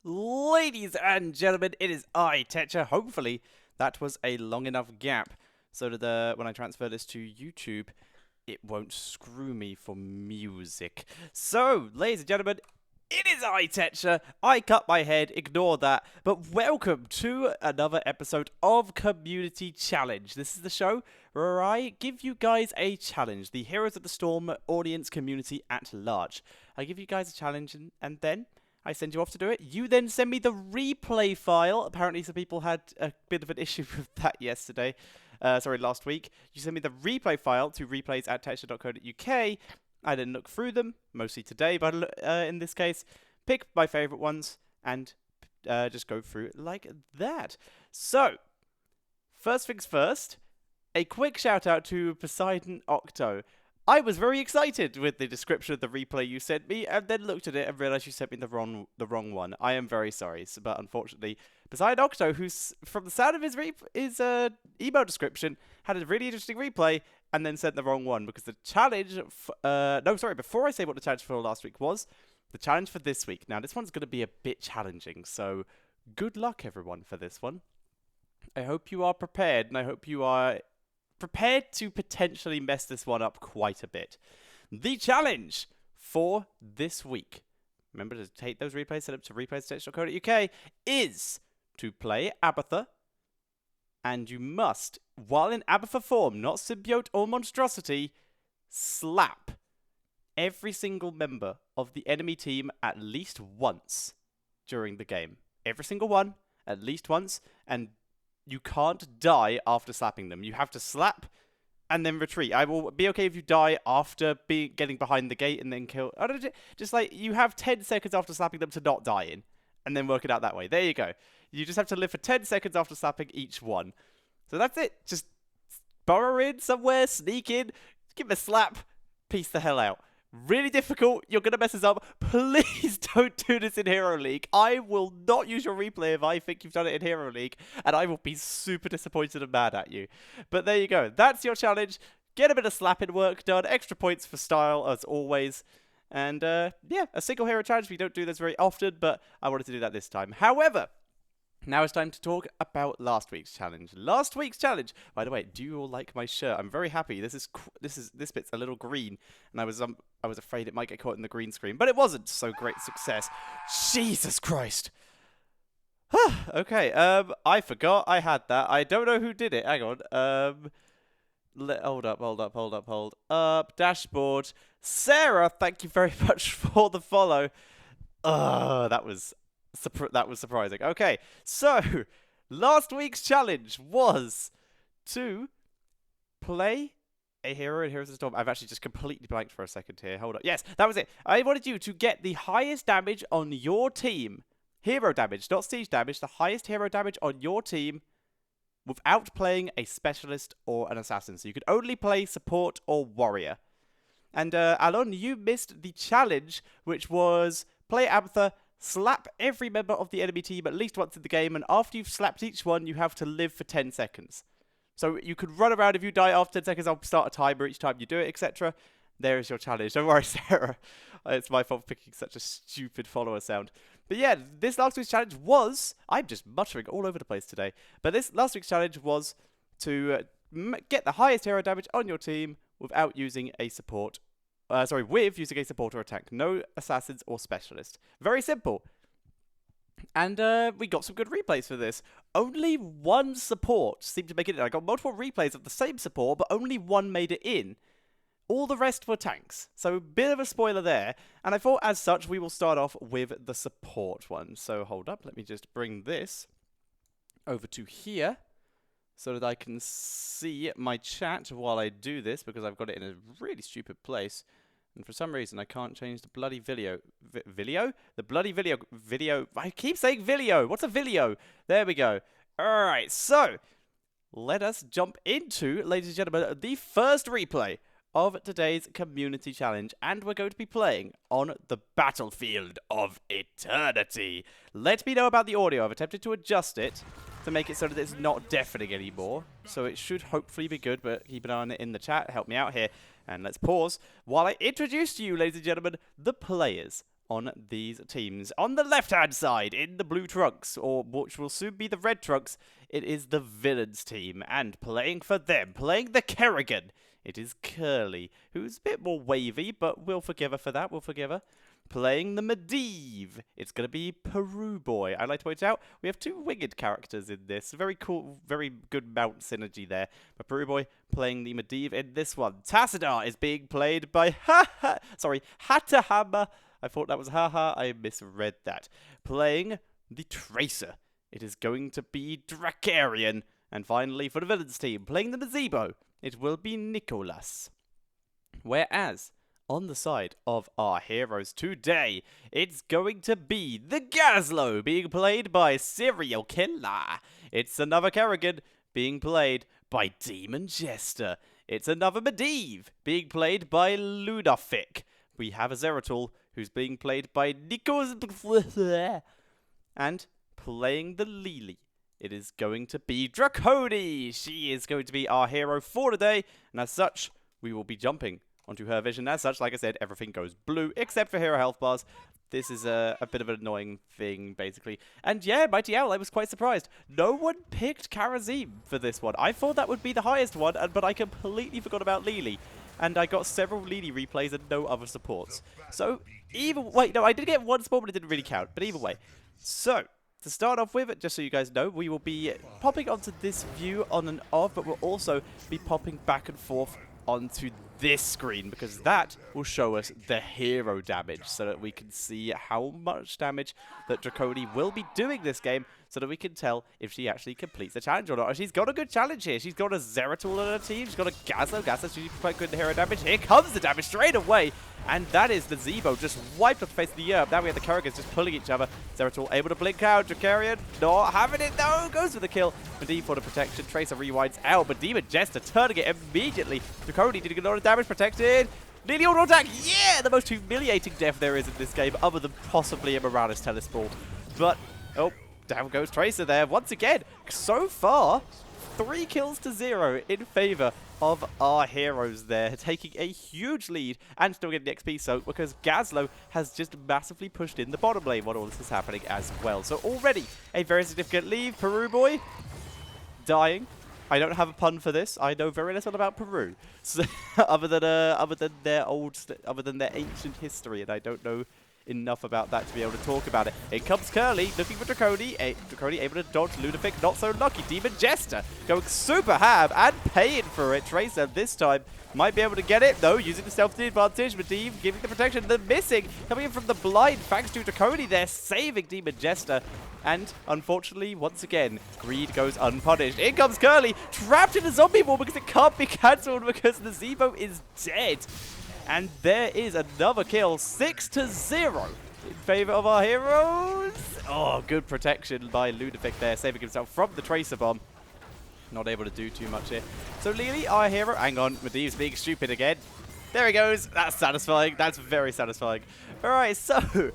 Ladies and gentlemen, it is I, Tetcher. Hopefully, that was a long enough gap so that when I transfer this to YouTube, it won't screw me for music. So, ladies and gentlemen, it is I, Tetcher. I cut my head, ignore that. But welcome to another episode of Community Challenge. This is the show where I give you guys a challenge, the Heroes of the Storm audience community at large. I give you guys a challenge and then I send you off to do it. You then send me the replay file. Apparently some people had a bit of an issue with that yesterday. Last week. You send me the replay file to replays@tetcher.co.uk. I then look through them, mostly today, but in this case, pick my favourite ones and just go through it like that. So, first things first, a quick shout out to Poseidon Octo. I was very excited with the description of the replay you sent me, and then looked at it and realised you sent me the wrong one. I am very sorry, but unfortunately, Poseidon Octo, who's from the sound of his email description, had a really interesting replay, and then sent the wrong one because the challenge. Before I say what the challenge for last week was, the challenge for this week. Now, this one's going to be a bit challenging, so good luck, everyone, for this one. I hope you are prepared, and I hope you are prepared to potentially mess this one up quite a bit. The challenge for this week, remember to take those replays, set up to replays.co.uk, is to play Abathur, and you must, while in Abathur form, not symbiote or monstrosity, slap every single member of the enemy team at least once during the game. Every single one, at least once, and you can't die after slapping them. You have to slap and then retreat. I will be okay if you die after getting behind the gate and then kill. Just like you have 10 seconds after slapping them to not die in, and then work it out that way. There you go. You just have to live for 10 seconds after slapping each one. So that's it. Just burrow in somewhere, sneak in, give them a slap, peace the hell out. Really difficult. You're going to mess this up. Please don't do this in Hero League. I will not use your replay if I think you've done it in Hero League, and I will be super disappointed and mad at you. But there you go. That's your challenge. Get a bit of slapping work done. Extra points for style, as always. And, a single hero challenge. We don't do this very often, but I wanted to do that this time. However, now it's time to talk about last week's challenge. Last week's challenge. By the way, do you all like my shirt? I'm very happy. This bit's a little green, and I was afraid it might get caught in the green screen, but it wasn't. So great success. Jesus Christ. Okay. I forgot I had that. I don't know who did it. Hang on. Hold up. Dashboard. Sarah, thank you very much for the follow. That was surprising. Okay, so last week's challenge was to play a hero in Heroes of the Storm. I've actually just completely blanked for a second here. Hold up. Yes, that was it. I wanted you to get the highest damage on your team. Hero damage, not siege damage. The highest hero damage on your team without playing a specialist or an assassin. So you could only play support or warrior. And Alon, you missed the challenge, which was play Abathur, slap every member of the enemy team at least once in the game, and after you've slapped each one, you have to live for 10 seconds. So you could run around. If you die after 10 seconds, I'll start a timer each time you do it, etc. There is your challenge. Don't worry, Sarah. It's my fault for picking such a stupid follower sound. But yeah, this last week's challenge was... I'm just muttering all over the place today. But this last week's challenge was to get the highest hero damage on your team without using a support. With using a support or a tank. No assassins or specialist. Very simple. And we got some good replays for this. Only one support seemed to make it in. I got multiple replays of the same support, but only one made it in. All the rest were tanks. So a bit of a spoiler there. And I thought, as such, we will start off with the support one. So hold up. Let me just bring this over to here, so that I can see my chat while I do this, because I've got it in a really stupid place. And for some reason, I can't change the bloody video. Video? The bloody video. I keep saying video. What's a video? There we go. Alright, so let us jump into, ladies and gentlemen, the first replay of today's community challenge. And we're going to be playing on the battlefield of eternity. Let me know about the audio. I've attempted to adjust it to make it so that it's not deafening anymore. So it should hopefully be good, but keep an eye on it in the chat. Help me out here. And let's pause while I introduce to you, ladies and gentlemen, the players on these teams. On the left-hand side, in the blue trunks, or which will soon be the red trunks, it is the villains team. And playing for them, playing the Kerrigan, it is Curly, who's a bit more wavy, but we'll forgive her for that, we'll forgive her. Playing the Medivh, it's going to be Peru Boy. I'd like to point out, we have 2 winged characters in this. Very cool, very good mount synergy there. But Peru Boy playing the Medivh in this one. Tassadar is being played by Hatahama. I thought that was haha, I misread that. Playing the Tracer, it is going to be Dracarian. And finally, for the villains team, playing the Nazebo, it will be Nicholas. Whereas, on the side of our heroes today, it's going to be the Gazlo, being played by Serial Killer. It's another Kerrigan, being played by Demon Jester. It's another Medivh, being played by Lunafic. We have a Zeratul, who's being played by Nikos. And playing the Lily, it is going to be Draconi. She is going to be our hero for today, and as such, we will be jumping onto her vision. As such, like I said, everything goes blue, except for hero health bars. This is a bit of an annoying thing, basically. And yeah, Mighty Owl, I was quite surprised. No one picked Karazim for this one. I thought that would be the highest one, but I completely forgot about Lily. And I got several Lily replays and no other supports. So, either way, no, I did get one support, but it didn't really count. But either way. So, to start off with, just so you guys know, we will be popping onto this view on and off, but we'll also be popping back and forth onto this screen, because that will show us the hero damage, so that we can see how much damage that Draconi will be doing this game, so that we can tell if she actually completes the challenge or not. She's got a good challenge here. She's got a Zeratul on her team. She's got a Gazlo. Gazlo, she's quite good in hero damage. Here comes the damage straight away. And that is the Zebo just wiped off the face of the earth. Now we have the Kerrigans just pulling each other. Zeratul able to blink out. Dracarian not having it. No, goes for the kill. Medivh for the protection. Tracer rewinds out. But Demon Jester turning it immediately. Draconi did a lot of damage. Protected. Nearly auto attack. Yeah, the most humiliating death there is in this game, other than possibly a Morales Telesport. But, oh, down goes Tracer there once again. So far, 3 kills to 0 in favor of our heroes there, taking a huge lead and still getting the XP soak, because Gazlo has just massively pushed in the bottom lane while all this is happening as well. So already a very significant lead. Peru Boy dying. I don't have a pun for this. I know very little about Peru, so other than their ancient history, and I don't know enough about that to be able to talk about it. In comes Curly, looking for Draconi. Draconi able to dodge. Lunafic, not so lucky. Demon Jester going super ham and paying for it. Tracer this time might be able to get it. No, using the stealth advantage. Medivh giving the protection. The missing coming in from the blind thanks to Draconi there, saving Demon Jester. And unfortunately, once again, greed goes unpunished. In comes Curly, trapped in a zombie wall because it can't be cancelled because the Zebo is dead. And there is another kill, 6-0 in favor of our heroes. Oh, good protection by Lunafic there, saving himself from the Tracer Bomb. Not able to do too much here. So Lily, our hero, hang on, Medivh's being stupid again. There he goes. That's satisfying. That's very satisfying. All right, so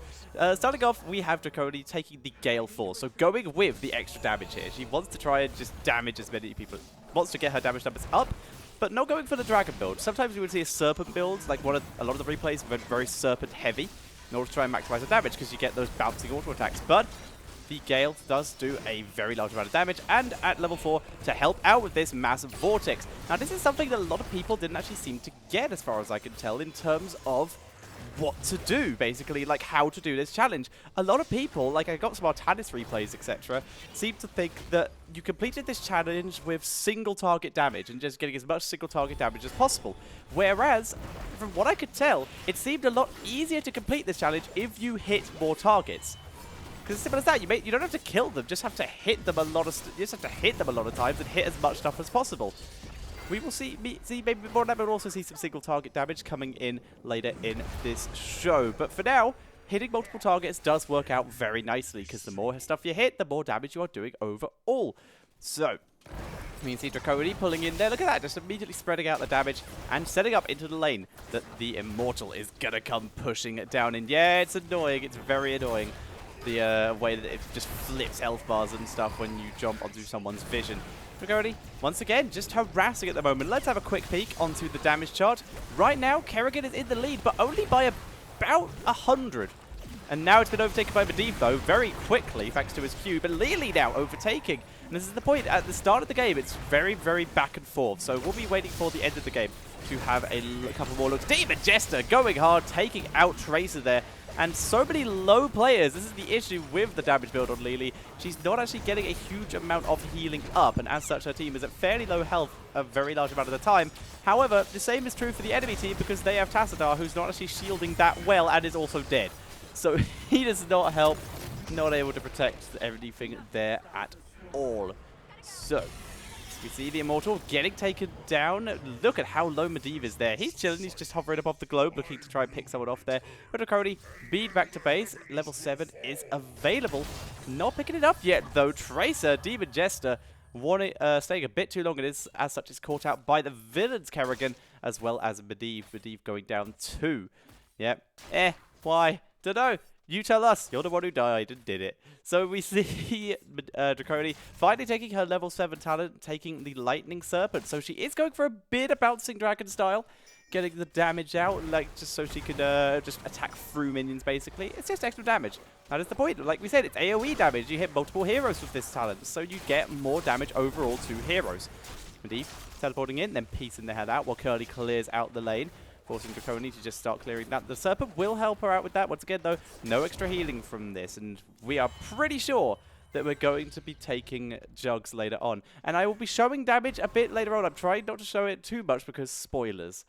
starting off, we have Draconi taking the Gale Force. So going with the extra damage here. She wants to try and just damage as many people. Wants to get her damage numbers up, but not going for the Dragon build. Sometimes you would see a Serpent build, like a lot of the replays, very Serpent heavy, in order to try and maximize the damage, because you get those bouncing auto attacks. But the Gale does do a very large amount of damage, and at level 4 to help out with this massive Vortex. Now this is something that a lot of people didn't actually seem to get, as far as I can tell, in terms of what to do, basically, like how to do this challenge. A lot of people, like I got some Artanis replays, etc., seem to think that you completed this challenge with single target damage and just getting as much single target damage as possible. Whereas, from what I could tell, it seemed a lot easier to complete this challenge if you hit more targets. Because as simple as that, you don't have to kill them, just have to hit them a lot of times and hit as much stuff as possible. We will see maybe more of that, but also see some single target damage coming in later in this show. But for now, hitting multiple targets does work out very nicely, because the more stuff you hit, the more damage you are doing overall. So, we can see Draconi pulling in there. Look at that, just immediately spreading out the damage and setting up into the lane that the Immortal is going to come pushing it down in. Yeah, it's annoying. It's very annoying, the way that it just flips health bars and stuff when you jump onto someone's vision. Draconi, once again, just harassing at the moment. Let's have a quick peek onto the damage chart. Right now, Kerrigan is in the lead, but only by about 100. And now it's been overtaken by Medivh, though, very quickly, thanks to his Q. But Lily now overtaking. And this is the point. At the start of the game, it's very, very back and forth. So we'll be waiting for the end of the game to have a couple more looks. Demon Jester going hard, taking out Tracer there. And so many low players. This is the issue with the damage build on Lily. She's not actually getting a huge amount of healing up, and as such, her team is at fairly low health a very large amount of the time. However, the same is true for the enemy team because they have Tassadar, who's not actually shielding that well and is also dead. So he does not help, not able to protect anything there at all. So we see the Immortal getting taken down. Look at how low Medivh is there. He's chilling. He's just hovering above the globe, looking to try and pick someone off there. But Draconi, bead back to base. Level 7 is available. Not picking it up yet, though. Tracer, Demon Jester, staying a bit too long. It is, as such, is caught out by the villains, Kerrigan, as well as Medivh. Medivh going down too. Yep. Why? Dunno. You tell us. You're the one who died and did it. So we see Draconi finally taking her level 7 talent, taking the Lightning Serpent. So she is going for a bit of Bouncing Dragon style, getting the damage out, like just so she could just attack through minions, basically. It's just extra damage. That is the point. Like we said, it's AoE damage. You hit multiple heroes with this talent, so you get more damage overall to heroes. Medivh teleporting in, then piecing the head out while Curly clears out the lane, forcing Draconi to just start clearing that. The Serpent will help her out with that. Once again, though, no extra healing from this. And we are pretty sure that we're going to be taking Jugs later on. And I will be showing damage a bit later on. I'm trying not to show it too much because spoilers.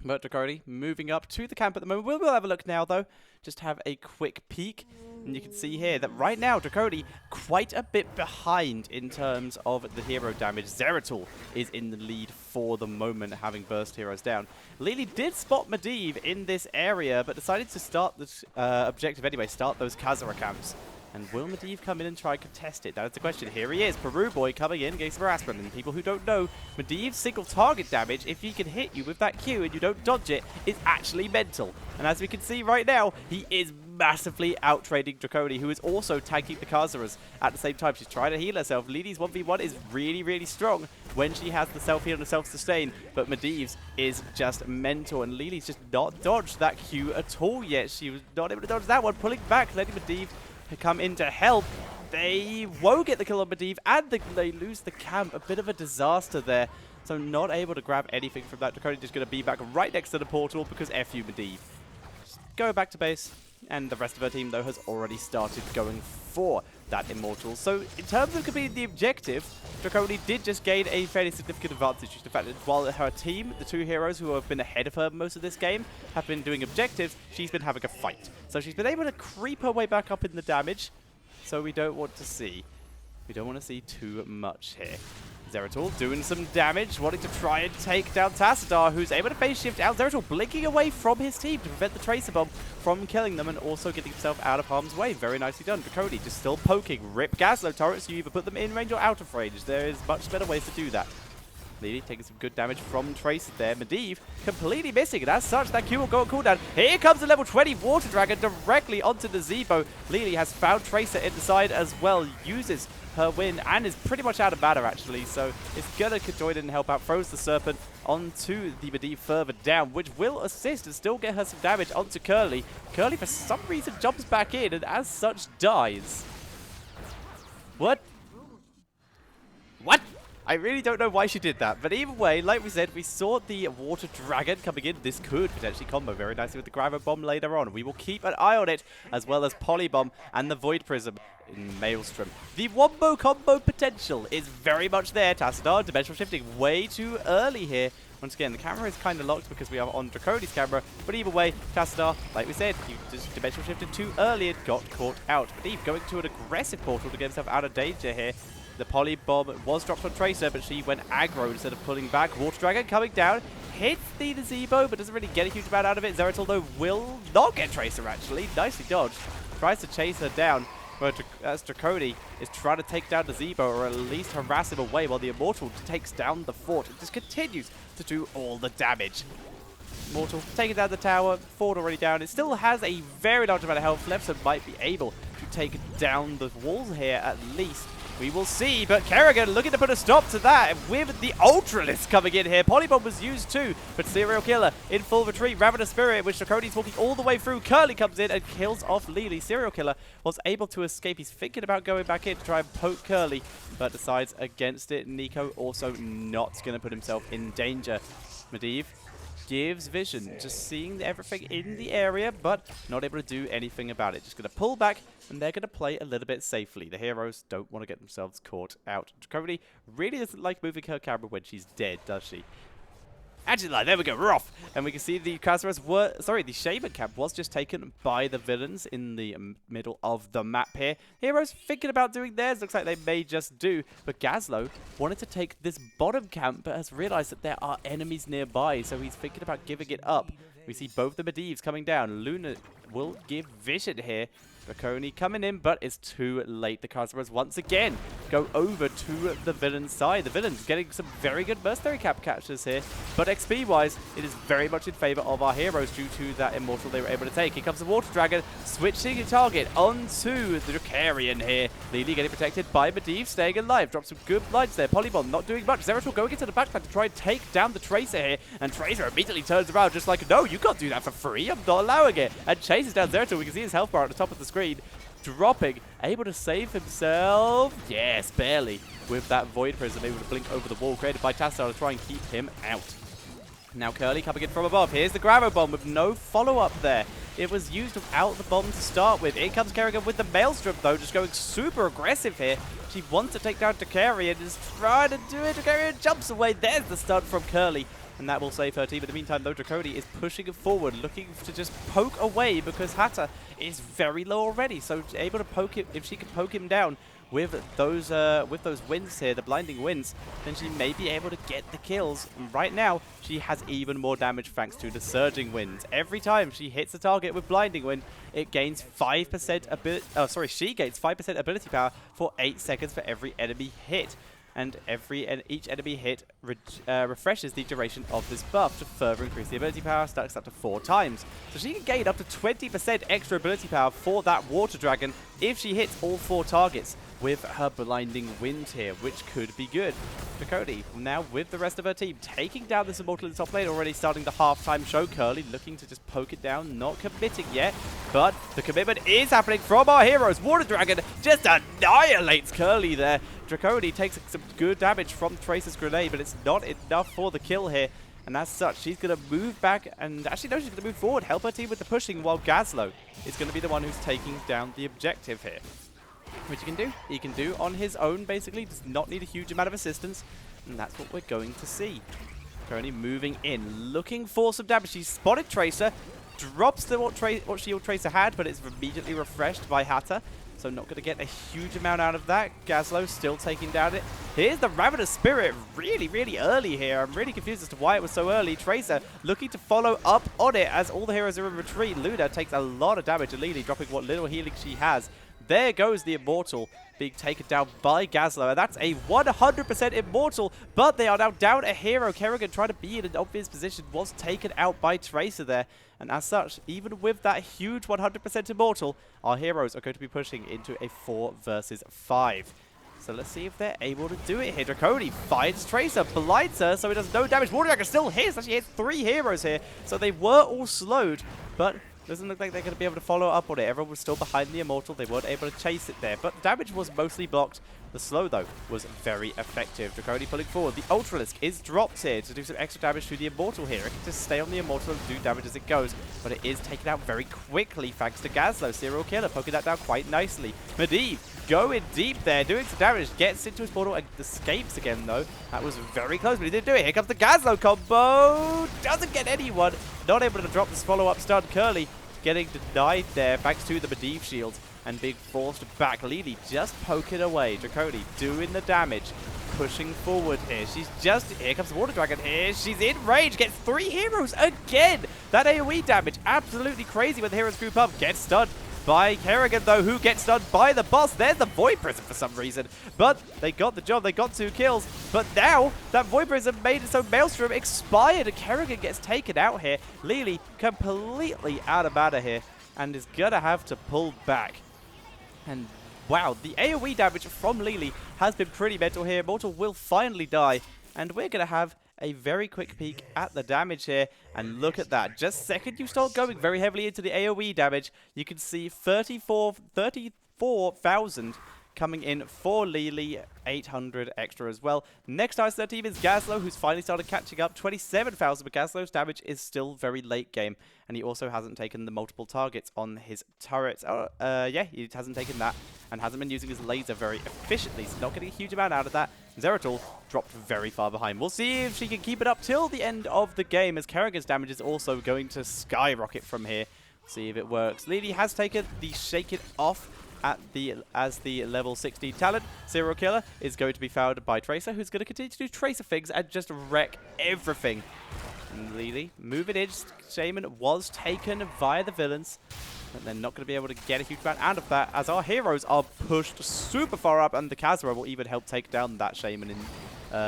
But Draconi moving up to the camp at the moment. We'll have a look now, though. Just have a quick peek. And you can see here that right now, Draconi quite a bit behind in terms of the hero damage. Zeratul is in the lead for the moment, having burst heroes down. Lily did spot Medivh in this area, but decided to start the objective anyway, start those Khazra camps. And will Medivh come in and try and contest it? That is the question. Here he is, Peru Boy coming in, getting some harassment. And people who don't know, Medivh's single target damage, if he can hit you with that Q and you don't dodge it, is actually mental. And as we can see right now, he is massively out-trading Draconi, who is also tanking the Khazras at the same time. She's trying to heal herself. Lily's 1v1 is really, really strong when she has the self-heal and the self-sustain, but Medivh's is just mental, and Lily's just not dodged that Q at all yet. She was not able to dodge that one, pulling back, letting Medivh come in to help. They won't get the kill on Medivh, and they lose the camp. A bit of a disaster there. So not able to grab anything from that. Draconi just going to be back right next to the portal because F you, Medivh. Just go back to base. And the rest of her team, though, has already started going for that Immortal. So in terms of completing the objective, Draconi did just gain a fairly significant advantage. The fact that while her team, the two heroes who have been ahead of her most of this game, have been doing objectives, she's been having a fight. So she's been able to creep her way back up in the damage. So we don't want to see too much here. Zeratul doing some damage, wanting to try and take down Tassadar, who's able to phase shift out. Zeratul blinking away from his team to prevent the Tracer Bomb from killing them and also getting himself out of harm's way. Very nicely done. Draconi just still poking. Rip Gaslow turrets. You either put them in range or out of range. There is much better ways to do that. Lily taking some good damage from Tracer there. Medivh completely missing, and as such, that Q will go on cooldown. Here comes the level 20 Water Dragon directly onto the Zebo. Lily has found Tracer inside as well, uses her win, and is pretty much out of mana, actually, so it's gonna join in and help out. Throws the Serpent onto the Medivh further down, which will assist and still get her some damage onto Curly. Curly, for some reason, jumps back in, and as such, dies. What? What? I really don't know why she did that, but either way, like we said, we saw the Water Dragon coming in. This could potentially combo very nicely with the Gravel Bomb later on. We will keep an eye on it, as well as Polybomb and the Void Prism in Maelstrom. The Wombo combo potential is very much there. Tassadar, dimensional shifting way too early here. Once again, the camera is kind of locked because we are on Draconi's camera, but either way, Tassadar, like we said, he just dimensional shifted too early and got caught out. Medivh going to an aggressive portal to get himself out of danger here. The Poly Bomb was dropped on Tracer, but she went aggro instead of pulling back. Water Dragon coming down, hits the Zebo, but doesn't really get a huge amount out of it. Zeratul, though, will not get Tracer, actually. Nicely dodged. Tries to chase her down, but as Draconi is trying to take down the Zebo, or at least harass him away, while the Immortal takes down the fort. It just continues to do all the damage. Immortal taking down the tower, fort already down. It still has a very large amount of health left, so might be able to take down the walls here at least. We will see, but Kerrigan looking to put a stop to that with the Ultralisk coming in here. Polybomb was used too, but Serial Killer in full retreat. Ravenous Spirit, which Dracody's walking all the way through. Curly comes in and kills off Lily. Serial Killer was able to escape. He's thinking about going back in to try and poke Curly, but decides against it. Nico also not going to put himself in danger. Medivh gives vision, just seeing everything in the area, but not able to do anything about it. Just going to pull back, and they're going to play a little bit safely. The heroes don't want to get themselves caught out. Dracody really doesn't like moving her camera when she's dead, does she? Angela, there we go, we're off. And we can see the the Shaman camp was just taken by the villains in the middle of the map here. Heroes thinking about doing theirs, looks like they may just do. But Gazlo wanted to take this bottom camp, but has realized that there are enemies nearby, so he's thinking about giving it up. We see both the Medivhs coming down. Luna will give vision here. Draconi coming in, but it's too late. The Khazras once again go over to the villain's side. The villain's getting some very good mercenary cap catches here, but XP-wise, it is very much in favor of our heroes due to that immortal they were able to take. Here comes the Water Dragon, switching the target onto the Dracarian here. Lily getting protected by Medivh, staying alive. Drops some good blinds there. Polybomb not doing much. Zeratul going into the backpack to try and take down the Tracer here, and Tracer immediately turns around just like, no, you can't do that for free. I'm not allowing it. And chases down Zeratul. We can see his health bar at the top of the screen. Dropping, able to save himself. Yes, barely. With that Void Prism, able to blink over the wall created by Tassadar to try and keep him out. Now Curly coming in from above. Here's the Gravo Bomb with no follow-up there. It was used without the bomb to start with. In comes Kerrigan with the Maelstrom, though, just going super aggressive here. She wants to take down Dracarian, is trying to do it. Dracarian jumps away. There's the stun from Curly, and that will save her team. In the meantime, though, Dracody is pushing forward, looking to just poke away because Hatter is very low already. So able to poke him, if she can poke him down with those winds here, the blinding winds, then she may be able to get the kills. And right now, she has even more damage thanks to the surging winds. Every time she hits a target with blinding wind, it gains 5% ability. She gains 5% ability power for 8 seconds for every enemy hit. And each enemy hit refreshes the duration of this buff to further increase the ability power, stacks up to 4 times. So she can gain up to 20% extra ability power for that Water Dragon if she hits all 4 targets with her blinding wind here, which could be good. Dracody, now with the rest of her team, taking down this immortal in the top lane, already starting the halftime show. Curly looking to just poke it down, not committing yet, but the commitment is happening from our heroes. Water Dragon just annihilates Curly there. Dracody takes some good damage from Tracer's grenade, but it's not enough for the kill here. And as such, she's going to move back, and actually no, she's going to move forward, help her team with the pushing, while Gazlo is going to be the one who's taking down the objective here. Which he can do on his own, basically. Does not need a huge amount of assistance, and that's what we're going to see. Currently moving in, looking for some damage. She's spotted Tracer, drops the what shield Tracer had, but it's immediately refreshed by Hatter. So not going to get a huge amount out of that. Gazlo still taking down it. Here's the Ravenous Spirit really, really early here. I'm really confused as to why it was so early. Tracer looking to follow up on it as all the heroes are in retreat. Luna takes a lot of damage. Alili dropping what little healing she has. There goes the Immortal being taken down by Gazlo, and that's a 100% Immortal, but they are now down a hero. Kerrigan, trying to be in an obvious position, was taken out by Tracer there, and as such, even with that huge 100% Immortal, our heroes are going to be pushing into a 4 versus 5. So let's see if they're able to do it here. Dracody finds Tracer, blinds her, so it does no damage. Water Dragon still hits, actually hits 3 heroes here, so they were all slowed, but doesn't look like they're going to be able to follow up on it. Everyone was still behind the Immortal. They weren't able to chase it there. But the damage was mostly blocked. The slow, though, was very effective. Dracody pulling forward. The Ultralisk is dropped here to do some extra damage to the Immortal here. It can just stay on the Immortal and do damage as it goes. But it is taken out very quickly thanks to Gazlo. Serial Killer poking that down quite nicely. Medivh going deep there, doing some damage. Gets into his portal and escapes again, though. That was very close, but he didn't do it. Here comes the Gazlo combo. Doesn't get anyone. Not able to drop this follow-up stun. Curly getting denied there thanks to the Medivh shields and being forced back. Lily just poking away. Dracody doing the damage, pushing forward here. Here comes the Water Dragon here. She's in range, gets 3 heroes again. That AoE damage, absolutely crazy when the heroes group up. Gets stunned by Kerrigan, though, who gets stunned by the boss. There's the Void Prism for some reason. But they got the job. They got 2 kills. But now that Void Prism made it so Maelstrom expired and Kerrigan gets taken out here. Lily completely out of mana here and is going to have to pull back. And Wow, the AoE damage from Lily has been pretty mental here. Immortal will finally die, and we're going to have a very quick peek at the damage here, and look at that. Just second you start going very heavily into the AoE damage, you can see 34,000 coming in for Lily, 800 extra as well. Next highest on their team is Gazlo, who's finally started catching up, 27,000, but Gazlo's damage is still very late game, and he also hasn't taken the multiple targets on his turrets. Yeah, he hasn't taken that, and hasn't been using his laser very efficiently, so not getting a huge amount out of that. Zeratul dropped very far behind. We'll see if she can keep it up till the end of the game, as Kerrigan's damage is also going to skyrocket from here. See if it works. Lily has taken the Shake It Off as the level 60 talent. Serial Killer is going to be found by Tracer, who's going to continue to do Tracer things and just wreck everything. And Lily moving in. Shaman was taken via the villains, but they're not going to be able to get a huge amount out of that, as our heroes are pushed super far up, and the Khazra will even help take down that Shaman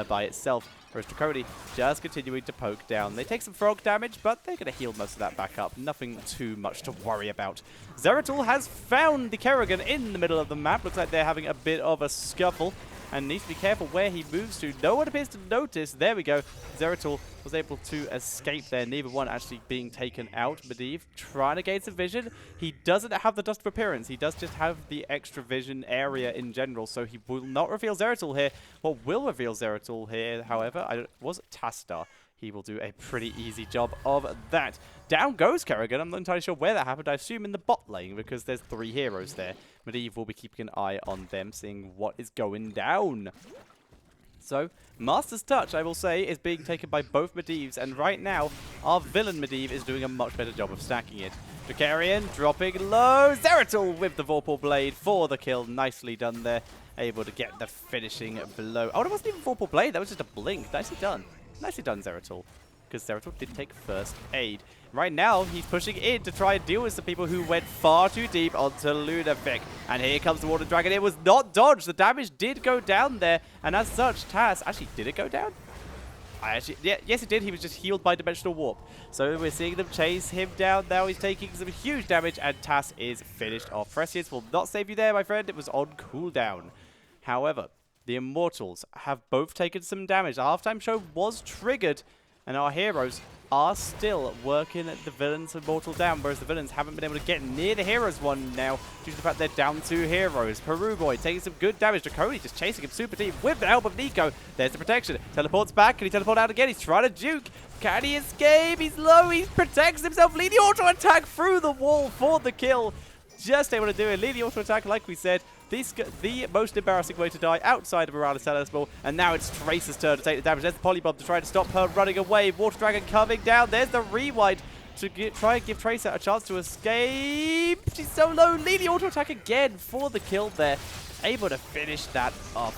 by itself. Whereas Draconi just continuing to poke down. They take some frog damage, but they're going to heal most of that back up. Nothing too much to worry about. Zeratul has found the Kerrigan in the middle of the map. Looks like they're having a bit of a scuffle, and needs to be careful where he moves to. No one appears to notice. There we go. Zeratul was able to escape there. Neither one actually being taken out. Medivh trying to gain some vision. He doesn't have the Dust of Appearance. He does just have the extra vision area in general, so he will not reveal Zeratul here. What will reveal Zeratul here, however, was Tastar. He will do a pretty easy job of that. Down goes Kerrigan. I'm not entirely sure where that happened. I assume in the bot lane, because there's 3 heroes there. Medivh will be keeping an eye on them, seeing what is going down. So, Master's Touch, I will say, is being taken by both Medivhs, and right now, our villain Medivh is doing a much better job of stacking it. Dracarian dropping low. Zeratul with the Vorpal Blade for the kill. Nicely done there. Able to get the finishing blow. Oh, it wasn't even Vorpal Blade. That was just a blink. Nicely done. Nicely done, Zeratul, because Zeratul did take first aid. Right now, he's pushing in to try and deal with some people who went far too deep onto Lunafic. And here comes the Water Dragon. It was not dodged. The damage did go down there. And as such, Taz... Actually, did it go down? Yes, it did. He was just healed by Dimensional Warp. So we're seeing them chase him down. Now he's taking some huge damage, and Tass is finished off. Prescience will not save you there, my friend. It was on cooldown. However, the Immortals have both taken some damage. The halftime show was triggered, and our heroes are still working the villains Immortal down, whereas the villains haven't been able to get near the heroes one now due to the fact they're down 2 heroes. Peru Boy taking some good damage. Draconi just chasing him super deep with the help of Nico. There's the protection. Teleports back. Can he teleport out again? He's trying to juke. Can he escape? He's low. He protects himself. Lead the auto attack through the wall for the kill. Just able to do it. Lead the auto attack, like we said. The most embarrassing way to die outside of Morales Celestial, and now it's Tracer's turn to take the damage. There's the Polybomb to try to stop her running away. Water Dragon coming down. There's the rewind to try and give Tracer a chance to escape. She's so low. Lead the auto attack again for the kill there. Able to finish that up.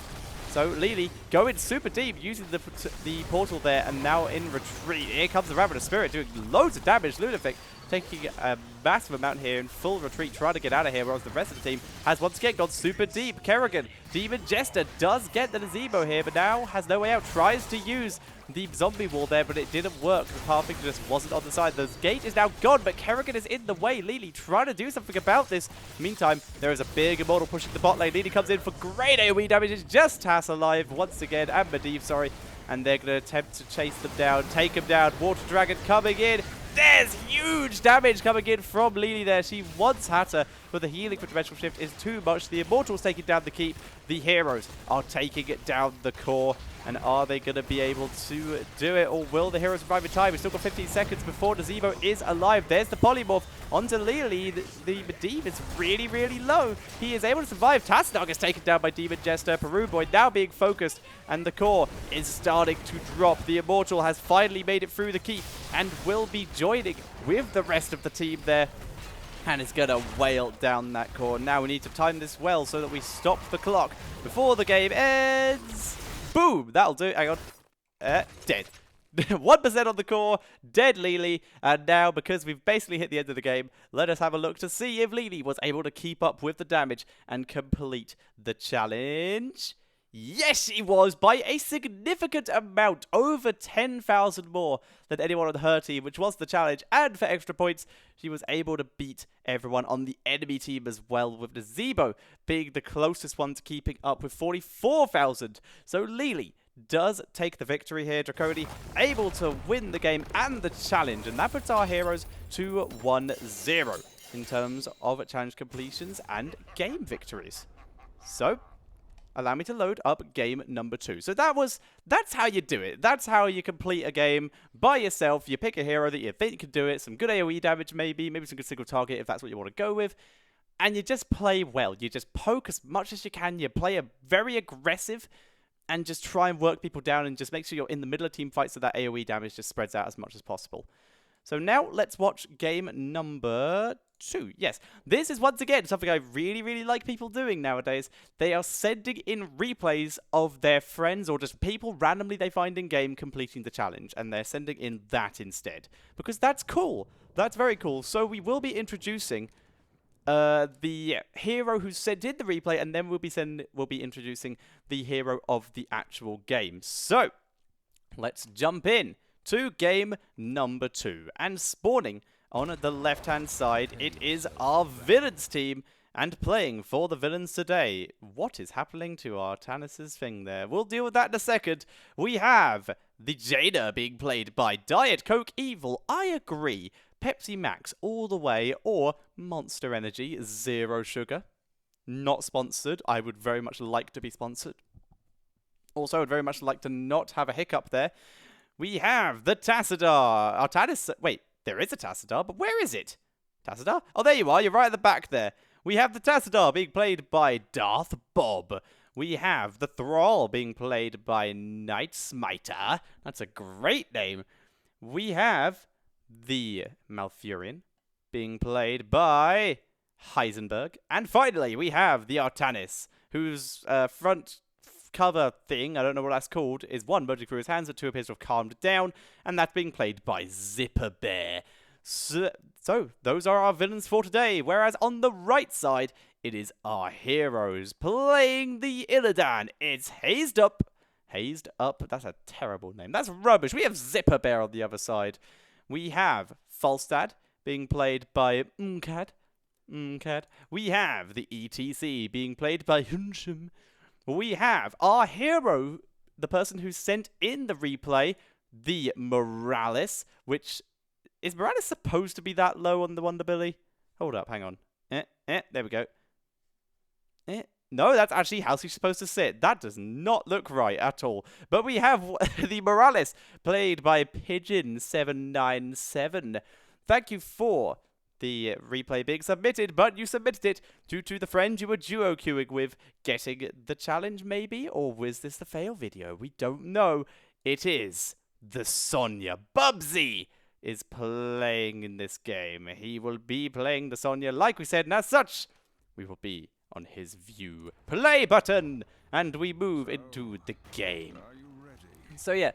So Lily going super deep, using the portal there, and now in retreat. Here comes the Ravenous Spirit doing loads of damage. Lunafic taking a massive amount here in full retreat, trying to get out of here, whereas the rest of the team has once again gone super deep. Kerrigan, Demon Jester does get the Nazebo here, but now has no way out. Tries to use the zombie wall there, but it didn't work. The Pathfinder just wasn't on the side. The gate is now gone, but Kerrigan is in the way. Lily trying to do something about this. Meantime, there is a big Immortal pushing the bot lane. Lily comes in for great AoE damage. It's just Tass alive once again, and Medivh, sorry. And they're going to attempt to chase them down, take them down. Water Dragon coming in. There's huge damage coming in from Lily there. She wants Hatter, but the healing for Dimensional Shift is too much. The Immortals taking down the keep. The heroes are taking it down the core. And are they going to be able to do it, or will the heroes survive in time? We've still got 15 seconds before Nazebo is alive. There's the Polymorph onto Lily. The Medivh is really, really low. He is able to survive. Tasnog is taken down by Demon Jester. Peru Boy now being focused, and the core is starting to drop. The Immortal has finally made it through the keep and will be joining with the rest of the team there. And it's going to wail down that core. Now we need to time this well so that we stop the clock before the game ends. Boom! That'll do. Hang on. Dead. 1% on the core. Dead Lily. And now, because we've basically hit the end of the game, let us have a look to see if Lily was able to keep up with the damage and complete the challenge. Yes, she was, by a significant amount, over 10,000 more than anyone on her team, which was the challenge. And for extra points, she was able to beat everyone on the enemy team as well, with the Zebo being the closest one to keeping up with 44,000. So Lily does take the victory here. Draconi able to win the game and the challenge, and that puts our heroes to 1-0 in terms of challenge completions and game victories. So allow me to load up game number 2. So that's how you do it. That's how you complete a game by yourself. You pick a hero that you think can do it, some good AoE damage maybe some good single target if that's what you want to go with, and you just play well. You just poke as much as you can. You play a very aggressive and just try and work people down and just make sure you're in the middle of team fights so that AoE damage just spreads out as much as possible. So now let's watch game number 2. Yes, this is once again something I really, really like people doing nowadays. They are sending in replays of their friends or just people randomly they find in game completing the challenge, and they're sending in that instead. Because that's cool. That's very cool. So we will be introducing the hero who sent in the replay, and then we'll be introducing the hero of the actual game. So let's jump in to game number 2. And spawning on the left-hand side, it is our villains team. And playing for the villains today, what is happening to our Tannis's thing there? We'll deal with that in a second. We have the Jaina being played by Diet Coke Evil. I agree. Pepsi Max all the way, or Monster Energy, zero sugar. Not sponsored. I would very much like to be sponsored. Also, I would very much like to not have a hiccup there. We have the Tassadar. Our Tannis... Wait, there is a Tassadar, but where is it? Tassadar? Oh, there you are. You're right at the back there. We have the Tassadar being played by Darth Bob. We have the Thrall being played by Night Smiter. That's a great name. We have the Malfurion being played by Heisenberg. And finally, we have the Artanis, whose front cover thing, I don't know what that's called, is one merging through his hands and two appears to have calmed down, and that's being played by Zipper Bear. So those are our villains for today, whereas on the right side, it is our heroes playing the Illidan. It's Hazed Up. Hazed Up, that's a terrible name. That's rubbish. We have Zipper Bear on the other side. We have Falstad being played by Mkad. We have the ETC being played by Hunsham. We have our hero, the person who sent in the replay, the Morales, which... Is Morales supposed to be that low on the Wonderbilly? Hold up, hang on. There we go. No, that's actually how she's supposed to sit. That does not look right at all. But we have the Morales, played by Pigeon797. Thank you for the replay being submitted, but you submitted it due to the friend you were duo queuing with getting the challenge, maybe? Or was this the fail video? We don't know. It is the Sonya. Bubsy is playing in this game. He will be playing the Sonya, like we said, and as such, we will be on his view play button, and we move into the game. So yeah,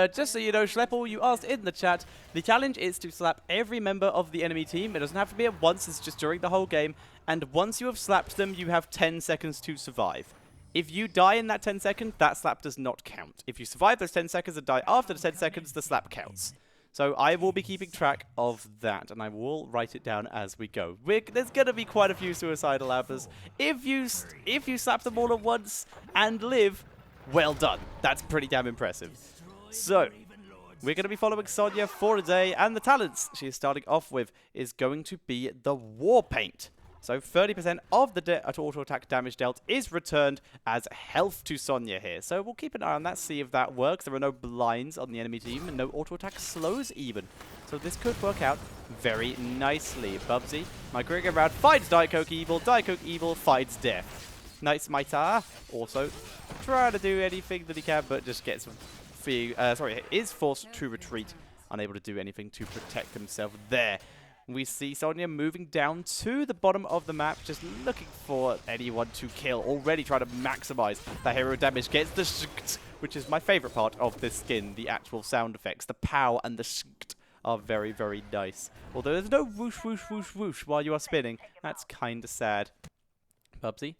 just so you know, Schleppel, you asked in the chat, the challenge is to slap every member of the enemy team. It doesn't have to be at once, it's just during the whole game, and once you have slapped them, you have 10 seconds to survive. If you die in that 10 seconds, that slap does not count. If you survive those 10 seconds and die after the 10 seconds, the slap counts. So I will be keeping track of that, and I will write it down as we go. There's going to be quite a few suicidal Abathurs. If you slap them all at once and live, well done. That's pretty damn impressive. So, we're going to be following Sonya for today, and the talents she is starting off with is going to be the War Paint. So 30% of the auto attack damage dealt is returned as health to Sonya here. So we'll keep an eye on that, see if that works. There are no blinds on the enemy team and no auto attack slows even. So this could work out very nicely. Bubsy, migrating around, finds Diet Coke Evil. Diet Coke Evil finds death. Night Smiter also trying to do anything that he can, but just gets is forced to retreat, unable to do anything to protect himself there. We see Sonya moving down to the bottom of the map, just looking for anyone to kill. Already trying to maximize the hero damage. Gets the shkt, which is my favorite part of this skin. The actual sound effects, the pow and the shkt are very, very nice. Although there's no whoosh, whoosh, whoosh, whoosh while you are spinning. That's kind of sad. Bubsy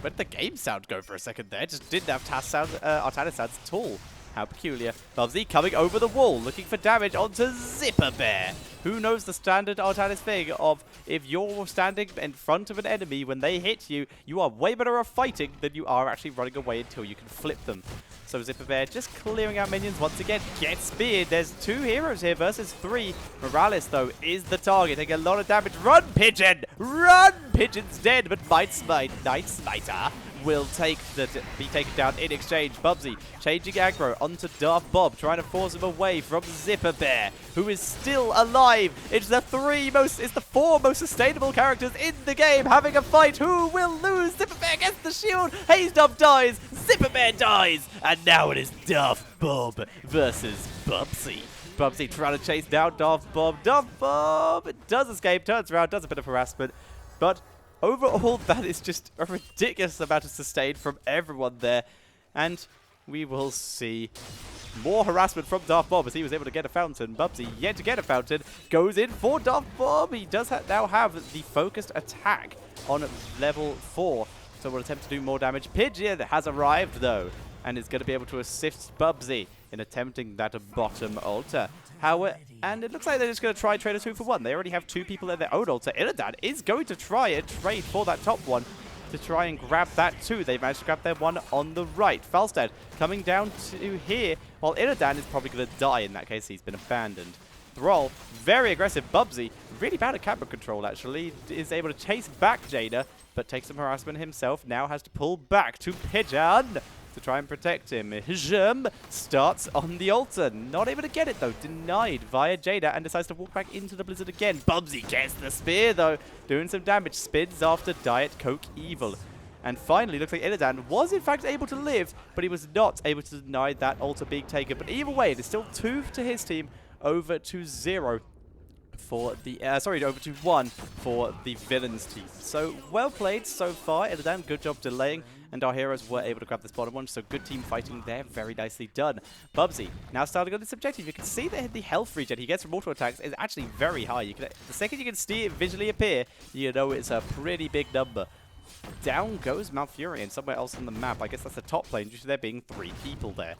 Where did the game sound go for a second there? Just didn't have Artanis sounds at all. How peculiar. Bubsy coming over the wall, looking for damage onto Zipper Bear. Who knows the standard Artanis thing of if you're standing in front of an enemy, when they hit you, you are way better at fighting than you are actually running away until you can flip them. So Zipper Bear just clearing out minions once again. Gets speared. There's 2 heroes here versus 3. Morales, though, is the target. Taking a lot of damage. Run, Pigeon! Run! Pigeon's dead, but Night Smiter will be taken down in exchange. Bubsy changing aggro onto Darth Bob, trying to force him away from Zipper Bear, who is still alive. It's the 4 most sustainable characters in the game having a fight. Who will lose? Zipper Bear gets the shield. Hazdub dies. Zipper Bear dies. And now it is Darth Bob versus Bubsy. Bubsy trying to chase down Darth Bob. Darth Bob does escape, turns around, does a bit of harassment, but overall, that is just a ridiculous amount of sustain from everyone there. And we will see more harassment from Darth Bob as he was able to get a fountain. Bubsy, yet to get a fountain, goes in for Darth Bob. He does now have the focused attack on level 4. So we'll attempt to do more damage. Pigeon has arrived, though, and is going to be able to assist Bubsy in attempting that bottom altar. And it looks like they're just going to try trade a 2-for-1. They already have 2 people at their own altar. Illidan is going to try and trade for that top one to try and grab that too. They managed to grab their one on the right. Falstad coming down to here, while Illidan is probably going to die in that case. He's been abandoned. Thrall, very aggressive. Bubsy, really bad at camera control actually, is able to chase back Jaina, but takes some harassment himself. Now has to pull back to Pigeon to try and protect him. Hijam starts on the altar. Not able to get it, though. Denied via Jada and decides to walk back into the blizzard again. Bubsy gets the spear, though. Doing some damage. Spins after Diet Coke Evil. And finally, looks like Illidan was, in fact, able to live, but he was not able to deny that altar being taken. But either way, it is still 2 to his team, over to 0 for the, over to 1 for the villains team. So, well played so far, Illidan. Good job delaying. And our heroes were able to grab this bottom one, so good team fighting there. Very nicely done. Bubsy now starting on this objective. You can see that the health regen he gets from auto attacks is actually very high. The second you can see it visually appear, you know it's a pretty big number. Down goes Malfurion somewhere else on the map. I guess that's the top lane due to there being 3 people there.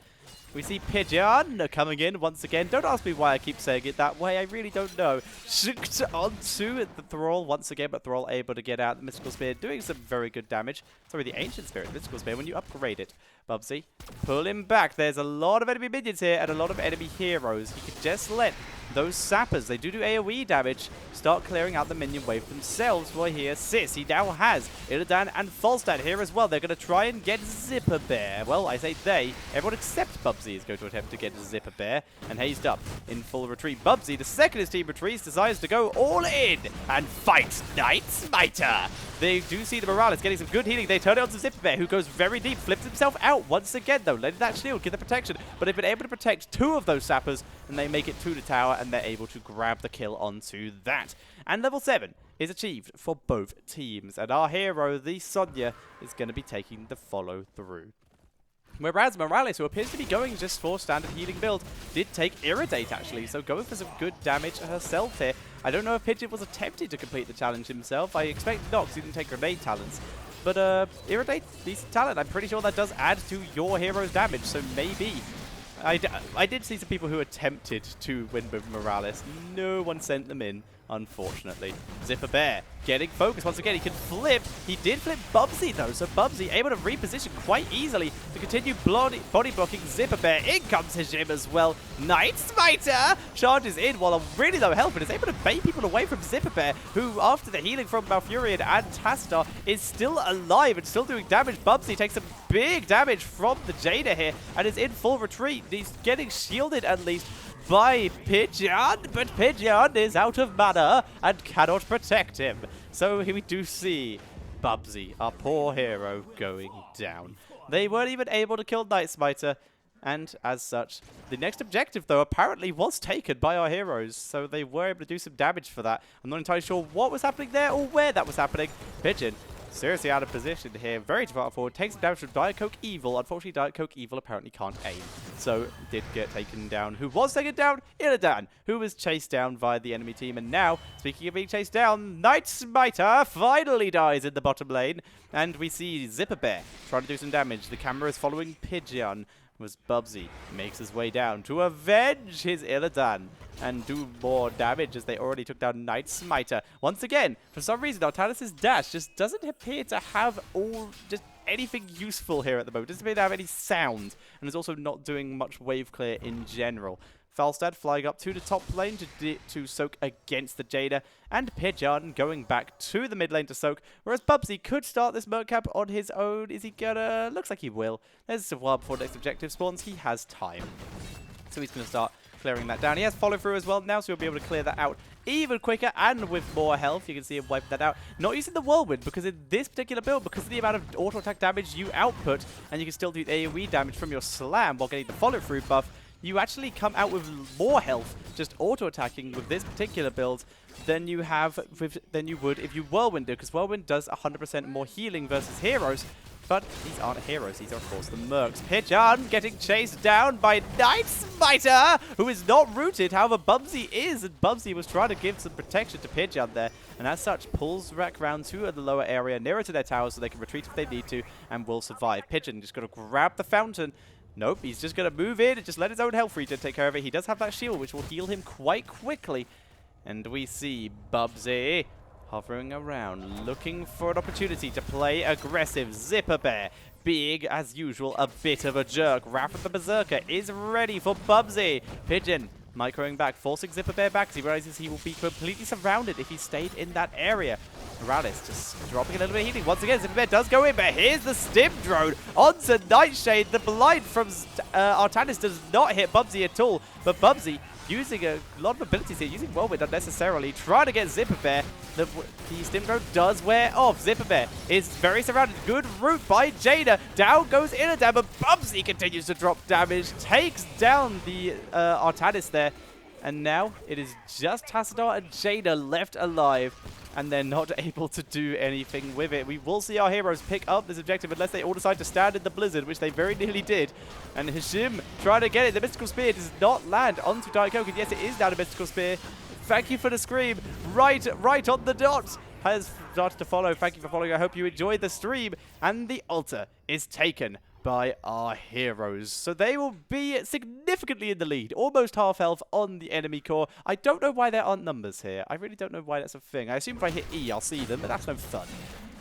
We see Pigeon coming in once again. Don't ask me why I keep saying it that way. I really don't know. Shooked onto the Thrall once again, but Thrall able to get out the Mystical Spear, doing some very good damage. Sorry, the Ancient Spirit, Mystical Spear, when you upgrade it. Bubsy, pull him back. There's a lot of enemy minions here and a lot of enemy heroes. He could just let those sappers, they do AoE damage, start clearing out the minion wave themselves while he assists. He now has Illidan and Falstad here as well. They're going to try and get Zipper Bear. Well, I say they. Everyone except Bubsy is going to attempt to get Zipper Bear. And Hazed up in full retreat. Bubsy, the second his team retreats, decides to go all in and fight Night Smiter. They do see the Morales getting some good healing. They turn it on to Zipper Bear, who goes very deep, flips himself out once again, though, letting that shield give the protection. But they've been able to protect 2 of those sappers, and they make it to the tower, and they're able to grab the kill onto that. And level 7 is achieved for both teams, and our hero, the Sonya, is going to be taking the follow through. Whereas Morales, who appears to be going just for standard healing build, did take Irradiate actually, so going for some good damage herself here. I don't know if Pigeon was attempting to complete the challenge himself. I expect not, because he didn't take grenade talents. But Irradiate, decent talent. I'm pretty sure that does add to your hero's damage, so maybe. I did see some people who attempted to win with Morales. No one sent them in, unfortunately. Zipper Bear getting focused once again. He can flip. He did flip Bubsy, though, so Bubsy able to reposition quite easily to continue body blocking Zipper Bear. In comes Hijim as well. Night Smiter charges in while on really low health, but is able to bait people away from Zipper Bear, who, after the healing from Malfurion and Tastar, is still alive and still doing damage. Bubsy takes some big damage from the Jada here and is in full retreat. He's getting shielded at least by Pigeon, but Pigeon is out of mana and cannot protect him. So here we do see Bubsy, our poor hero, going down. They weren't even able to kill Night Smiter, and as such, the next objective, though, apparently was taken by our heroes, so they were able to do some damage for that. I'm not entirely sure what was happening there or where that was happening. Pigeon seriously out of position here. Very far forward. Takes him down to Diet Coke Evil. Unfortunately, Diet Coke Evil apparently can't aim. So, did get taken down. Who was taken down? Illidan, who was chased down by the enemy team. And now, speaking of being chased down, Night Smiter finally dies in the bottom lane. And we see Zipper Bear trying to do some damage. The camera is following Pidgeon. Was Bubsy makes his way down to avenge his Illidan and do more damage as they already took down Night Smiter. Once again, for some reason, Artanis' dash just doesn't appear to have just anything useful here at the moment. Doesn't appear to have any sound, and is also not doing much wave clear in general. Falstad flying up to the top lane to soak against the Jada, and Pidgeon going back to the mid lane to soak, whereas Bubsy could start this Murkap on his own. Is he gonna? Looks like he will. There's a while before next objective spawns. He has time. So he's going to start clearing that down. He has follow through as well now, so he'll be able to clear that out even quicker and with more health. You can see him wipe that out. Not using the whirlwind, because in this particular build, because of the amount of auto attack damage you output, and you can still do AoE damage from your slam while getting the follow through buff, you actually come out with more health just auto-attacking with this particular build than you would if you Whirlwind did, because Whirlwind does 100% more healing versus heroes. But these aren't heroes, these are of course the Mercs. Pidgeon getting chased down by Night Smiter, who is not rooted, however Bubsy is, and Bubsy was trying to give some protection to Pidgeon there, and as such pulls back round to the lower area nearer to their towers so they can retreat if they need to, and will survive. Pidgeon just got to grab the fountain. Nope, he's just going to move in and just let his own health regen take care of it. He does have that shield, which will heal him quite quickly. And we see Bubsy hovering around, looking for an opportunity to play aggressive. Zipper Bear, being, as usual, a bit of a jerk. Wrath of the Berserker is ready for Bubsy. Pidgeon microing back, forcing Zipper Bear back, because he realizes he will be completely surrounded if he stayed in that area. Morales just dropping a little bit of healing. Once again, Zipper Bear does go in, but here's the Stim Drone onto Nightshade. The blind from Artanis does not hit Bubsy at all, but Bubsy using a lot of abilities here, using Whirlwind unnecessarily, trying to get Zipper Bear. The Stim Drone does wear off. Zipper Bear is very surrounded. Good route by Jada. Down goes Illidan, but Bubsy continues to drop damage, takes down the Artanis there. And now it is just Tassadar and Jada left alive, and they're not able to do anything with it. We will see our heroes pick up this objective unless they all decide to stand in the blizzard, which they very nearly did. And Hashim trying to get it. The Mystical Spear does not land onto Diet Coke, and yes, it is now a Mystical Spear. Thank you for the scream. Right on the dot. Has started to follow. Thank you for following. I hope you enjoyed the stream. And the altar is taken by our heroes. So they will be significantly in the lead. Almost half health on the enemy core. I don't know why there aren't numbers here. I really don't know why that's a thing. I assume if I hit E, I'll see them, but that's no fun.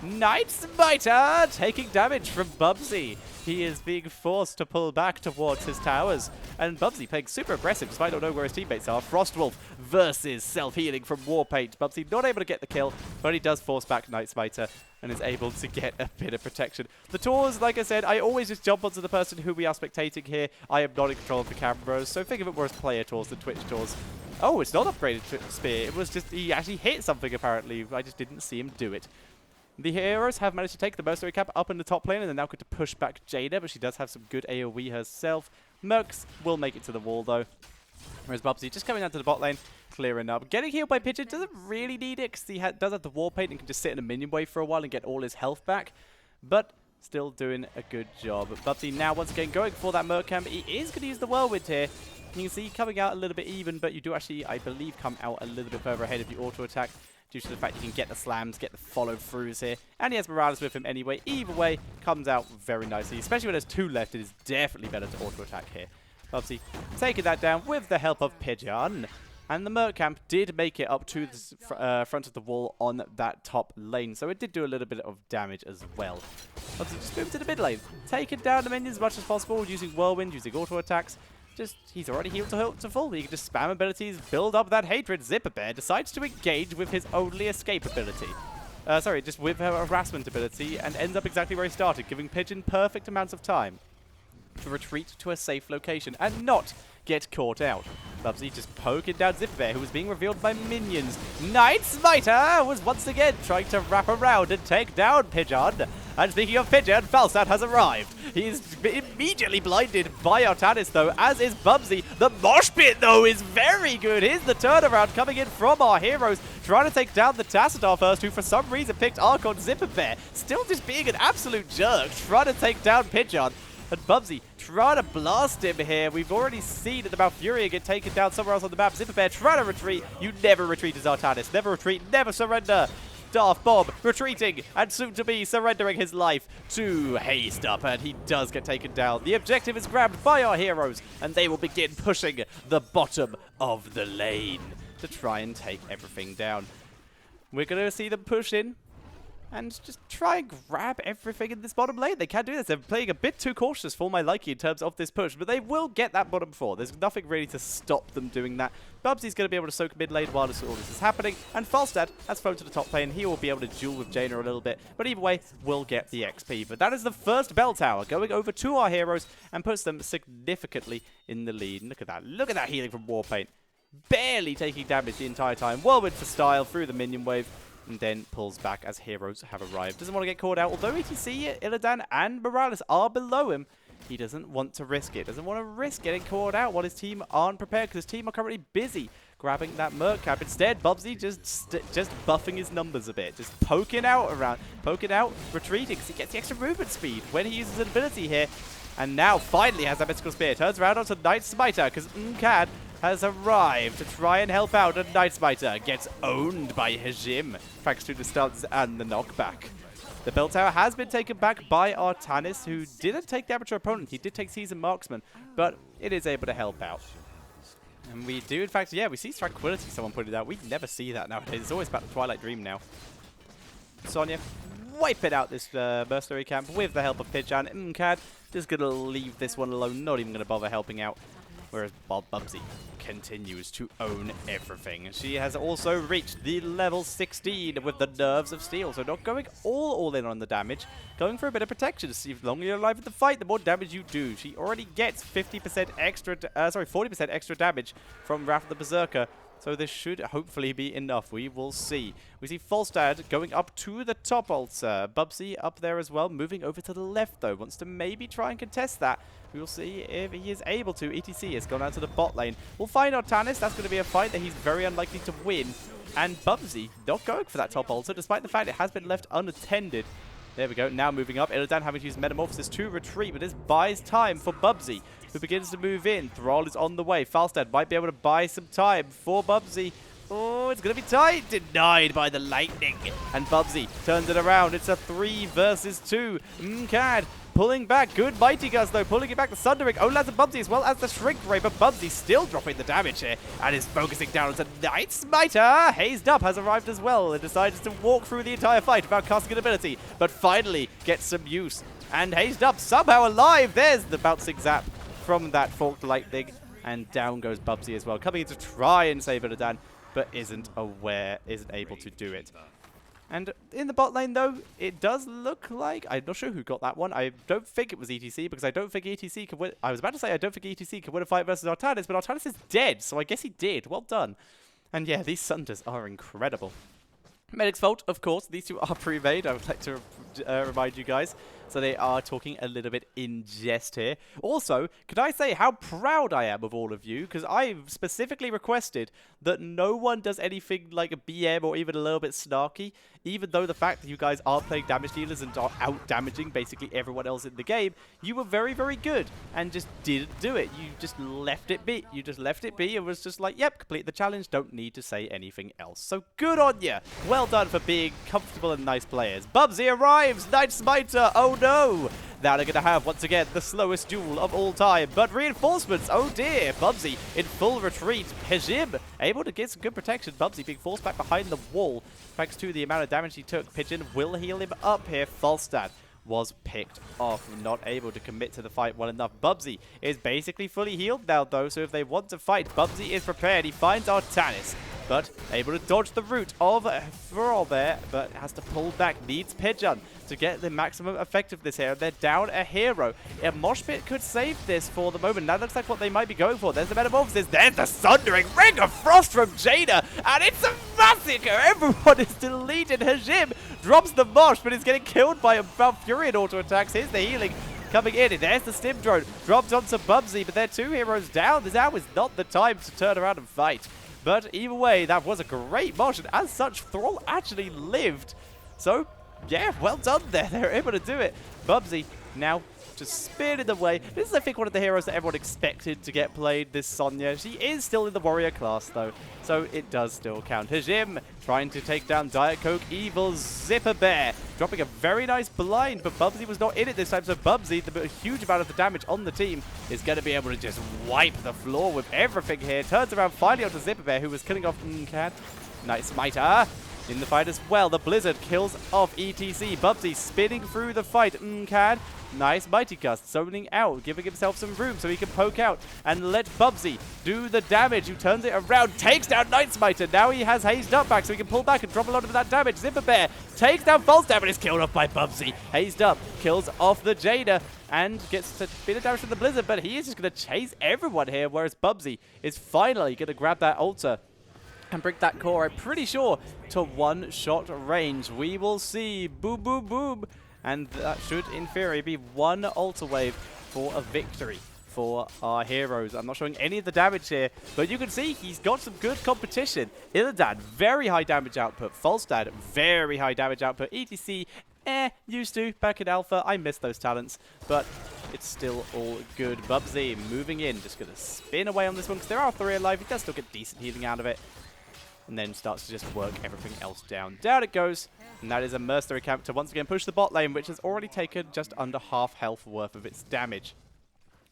Night Smiter taking damage from Bubsy. He is being forced to pull back towards his towers. And Bubsy playing super aggressive despite not knowing where his teammates are. Frostwolf versus self-healing from Warpaint. Bubsy not able to get the kill, but he does force back Night Smiter and is able to get a bit of protection. The tours, like I said, I always just jump onto the person who we are spectating here. I am not in control of the cameras, so think of it more as player tours than Twitch tours. Oh, it's not upgraded to Spear. It was just, he actually hit something apparently. I just didn't see him do it. The heroes have managed to take the Mercenary Cap up in the top lane, and they're now going to push back Jada, but she does have some good AoE herself. Mercs will make it to the wall, though. Whereas Bubsy just coming down to the bot lane, clearing up. Getting healed by Pidgeon doesn't really need it, because he does have the Warpaint and can just sit in a minion wave for a while and get all his health back. But still doing a good job. Bubsy now once again going for that Mercamp. He is going to use the Whirlwind here. You can see coming out a little bit even, but you do actually, I believe, come out a little bit further ahead of the auto attack, due to the fact you can get the slams, get the follow-throughs here. And he has Morales with him anyway. Either way, comes out very nicely. Especially when there's two left, it is definitely better to auto-attack here. Obviously, taking that down with the help of Pidgeon. And the Mercamp did make it up to the front of the wall on that top lane. So it did do a little bit of damage as well. Obviously, just move to the mid lane. Taking down the minions as much as possible, using Whirlwind, using auto-attacks. He's already healed to full. He can just spam abilities, build up that hatred. Zipper Bear decides to engage with his only escape ability. Just with her harassment ability, and ends up exactly where he started, giving Pidgeon perfect amounts of time to retreat to a safe location and not get caught out. Bubsy just poking down Zipper Bear, who was being revealed by minions. Night Smiter was once again trying to wrap around and take down Pidgeon. And speaking of Pigeon, Falstad has arrived. He's immediately blinded by Artanis, though, as is Bubsy. The mosh pit, though, is very good. Here's the turnaround coming in from our heroes, trying to take down the Tassadar first, who for some reason picked Archon Zipper Bear. Still just being an absolute jerk, trying to take down Pigeon. And Bubsy trying to blast him here. We've already seen the Malfuria get taken down somewhere else on the map. Zipper Bear trying to retreat. You never retreat as Artanis. Never retreat, never surrender. Darth Bob retreating and soon to be surrendering his life to Haste Up, and he does get taken down. The objective is grabbed by our heroes, and they will begin pushing the bottom of the lane to try and take everything down. We're going to see them push in and just try and grab everything in this bottom lane. They can do this. They're playing a bit too cautious for my liking in terms of this push, but they will get that bottom 4. There's nothing really to stop them doing that. Bubsy's going to be able to soak mid lane while all this is happening, and Falstad has flown to the top lane. He will be able to duel with Jaina a little bit, but either way, we'll get the XP. But that is the first bell tower going over to our heroes and puts them significantly in the lead. Look at that. Look at that healing from Warpaint. Barely taking damage the entire time. Whirlwind for style through the minion wave, and then pulls back as heroes have arrived. Doesn't want to get caught out. Although ETC, Illidan, and Morales are below him, he doesn't want to risk it. Doesn't want to risk getting caught out while his team aren't prepared, because his team are currently busy grabbing that Merc cap. Instead, Bubsy just buffing his numbers a bit. Just poking out, retreating, because he gets the extra movement speed when he uses an ability here. And now, finally, has that Mystical Spear. Turns around onto Night Smiter, because Nkad has arrived to try and help out, and Night Smiter gets owned by Hajim, thanks to the stuns and the knockback. The bell tower has been taken back by Artanis, who didn't take the Abathur opponent. He did take Seasoned Marksman, but it is able to help out. And we do, in fact, yeah, we see Tranquility, someone pointed out. We never see that nowadays. It's always about the Twilight Dream now. Sonya wiping out this mercenary camp with the help of Pidgeon. Nkad just going to leave this one alone, not even going to bother helping out. Whereas Bubsy continues to own everything. She has also reached the level 16 with the Nerves of Steel. So not going all in on the damage. Going for a bit of protection to see if the longer you're alive in the fight, the more damage you do. She already gets 50% extra, 40% extra damage from Wrath of the Berserker. So this should hopefully be enough. We will see. We see Falstad going up to the top altar. Bubsy up there as well. Moving over to the left, though. Wants to maybe try and contest that. We will see if he is able to. ETC has gone out to the bot lane. We'll find Artanis. That's going to be a fight that he's very unlikely to win. And Bubsy not going for that top altar, despite the fact it has been left unattended. There we go. Now moving up. Illidan having to use Metamorphosis to retreat, but this buys time for Bubsy, who begins to move in. Thrall is on the way. Falstad might be able to buy some time for Bubsy. Oh, it's going to be tight. Denied by the lightning. And Bubsy turns it around. It's a 3 versus 2. Nkad pulling back. Good Mighty Gust, though. Pulling it back. The Sundering. Oh, lands of Bubsy as well as the Shrink Ray. But Bubsy still dropping the damage here and is focusing down onto Night Smiter. Hazed Up has arrived as well and decides to walk through the entire fight without casting an ability, but finally gets some use. And Hazed Up somehow alive. There's the bouncing zap from that Forked Lightning. And down goes Bubsy as well, coming in to try and save Illidan, but isn't able to do it. And in the bot lane, though, it does look like, I'm not sure who got that one. I don't think it was ETC, because I don't think ETC could win. I was about to say I don't think ETC could win a fight versus Artanis, but Artanis is dead, so I guess he did. Well done. And yeah, these Sunders are incredible. Medic's Vault, of course. These two are pre-made, I would like to remind you guys. So they are talking a little bit in jest here. Also, could I say how proud I am of all of you? Because I've specifically requested that no one does anything like a BM or even a little bit snarky. Even though the fact that you guys are playing damage dealers and are out-damaging basically everyone else in the game, you were very, very good and just didn't do it. You just left it be. You just left it be and was just like, yep, complete the challenge. Don't need to say anything else. So good on you. Well done for being comfortable and nice players. Bubsy arrives. Night Smiter. Oh no. Now they're going to have, once again, the slowest duel of all time. But reinforcements, oh dear. Bubsy in full retreat. Hejim able to get some good protection. Bubsy being forced back behind the wall. Thanks to the amount of damage he took. Pigeon will heal him up here. Falstad was picked off. Not able to commit to the fight well enough. Bubsy is basically fully healed now, though. So if they want to fight, Bubsy is prepared. He finds Artanis. but able to dodge the root of Frobert, but has to pull back, needs Pidgeon to get the maximum effectiveness here. They're down a hero. A Mosh Pit could save this for the moment. That looks like what they might be going for. There's the Metamorphosis. There's the Sundering Ring of Frost from Jaina, and it's a massacre. Everyone is deleted. Hajim drops the Mosh, but is getting killed by a Valfurion auto attacks. Here's the healing coming in. There's the Stim Drone. Dropped onto Bubsy, but they're 2 heroes down. Now is not the time to turn around and fight. But either way, that was a great Mosh, and as such, Thrall actually lived. So, yeah, well done there. They're able to do it. Bubsy now just spirited away. This is, I think, one of the heroes that everyone expected to get played, this Sonya. She is still in the warrior class, though, so it does still count. Hajim trying to take down Diet Coke Evil Zipper Bear, dropping a very nice blind, but Bubsy was not in it this time, so Bubsy, the huge amount of the damage on the team, is going to be able to just wipe the floor with everything here. Turns around finally onto Zipper Bear, who was killing off Cat. Nice Smiter in the fight as well. The Blizzard kills off ETC. Bubsy spinning through the fight. Cat. Nice Mighty Gust zoning out, giving himself some room so he can poke out and let Bubsy do the damage. Who turns it around, takes down Night Smiter. Now he has Hazed Up back so he can pull back and drop a lot of that damage. Zipper Bear takes down Falstad, but is killed off by Bubsy. Hazed Up kills off the Jaina and gets a bit of damage from the Blizzard, but he is just going to chase everyone here, whereas Bubsy is finally going to grab that altar and bring that core, I'm pretty sure, to one-shot range. We will see. Boom, boom, boom. And that should, in theory, be one altar wave for a victory for our heroes. I'm not showing any of the damage here, but you can see he's got some good competition. Illidan, very high damage output. Falstad, very high damage output. ETC, used to back in Alpha. I miss those talents, but it's still all good. Bubsy moving in, just going to spin away on this one because there are 3 alive. He does still get decent healing out of it, and then starts to just work everything else down. Down it goes, and that is a Mercenary Camp to once again push the bot lane, which has already taken just under half health worth of its damage.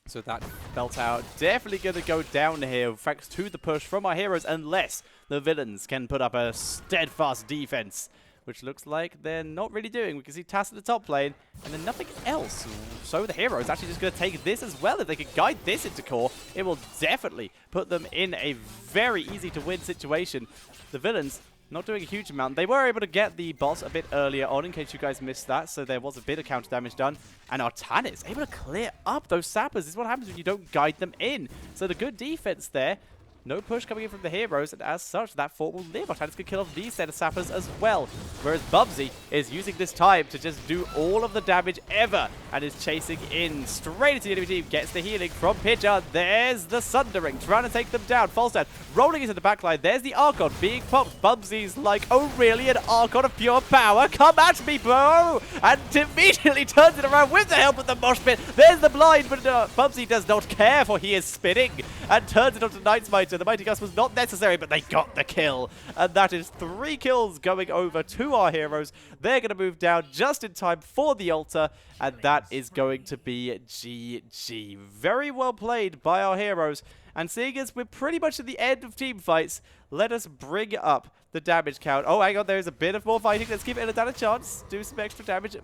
So that belt out definitely going to go down here thanks to the push from our heroes, unless the villains can put up a steadfast defense, which looks like they're not really doing. We can see Tass at the top lane, and then nothing else. So the heroes actually just going to take this as well. If they can guide this into core, it will definitely put them in a very easy to win situation. The villains not doing a huge amount. They were able to get the boss a bit earlier on, in case you guys missed that, so there was a bit of counter damage done. And our Tannis able to clear up those sappers. This is what happens when you don't guide them in. So the good defense there. No push coming in from the heroes, and as such, that fort will live. Our Tannis can kill off these set of sappers as well. Whereas Bubsy is using this time to just do all of the damage ever, and is chasing in straight into the enemy team. Gets the healing from Pidgeot. There's the Sundering, trying to take them down. Falstad rolling into the backline. There's the Archon being popped. Bubsy's like, oh really, an Archon of pure power? Come at me, bro! And immediately turns it around with the help of the Mosh Pit. There's the blind, but Bubsy does not care, for he is spinning, and turns it onto Night Smiter. The Mighty Gust was not necessary, but they got the kill. And that is 3 kills going over to our heroes. They're going to move down just in time for the altar, and that is going to be GG. Very well played by our heroes. And seeing as we're pretty much at the end of team fights, let us bring up the damage count. Oh, hang on, there's a bit of more fighting. Let's give Illidan a chance. Do some extra damage.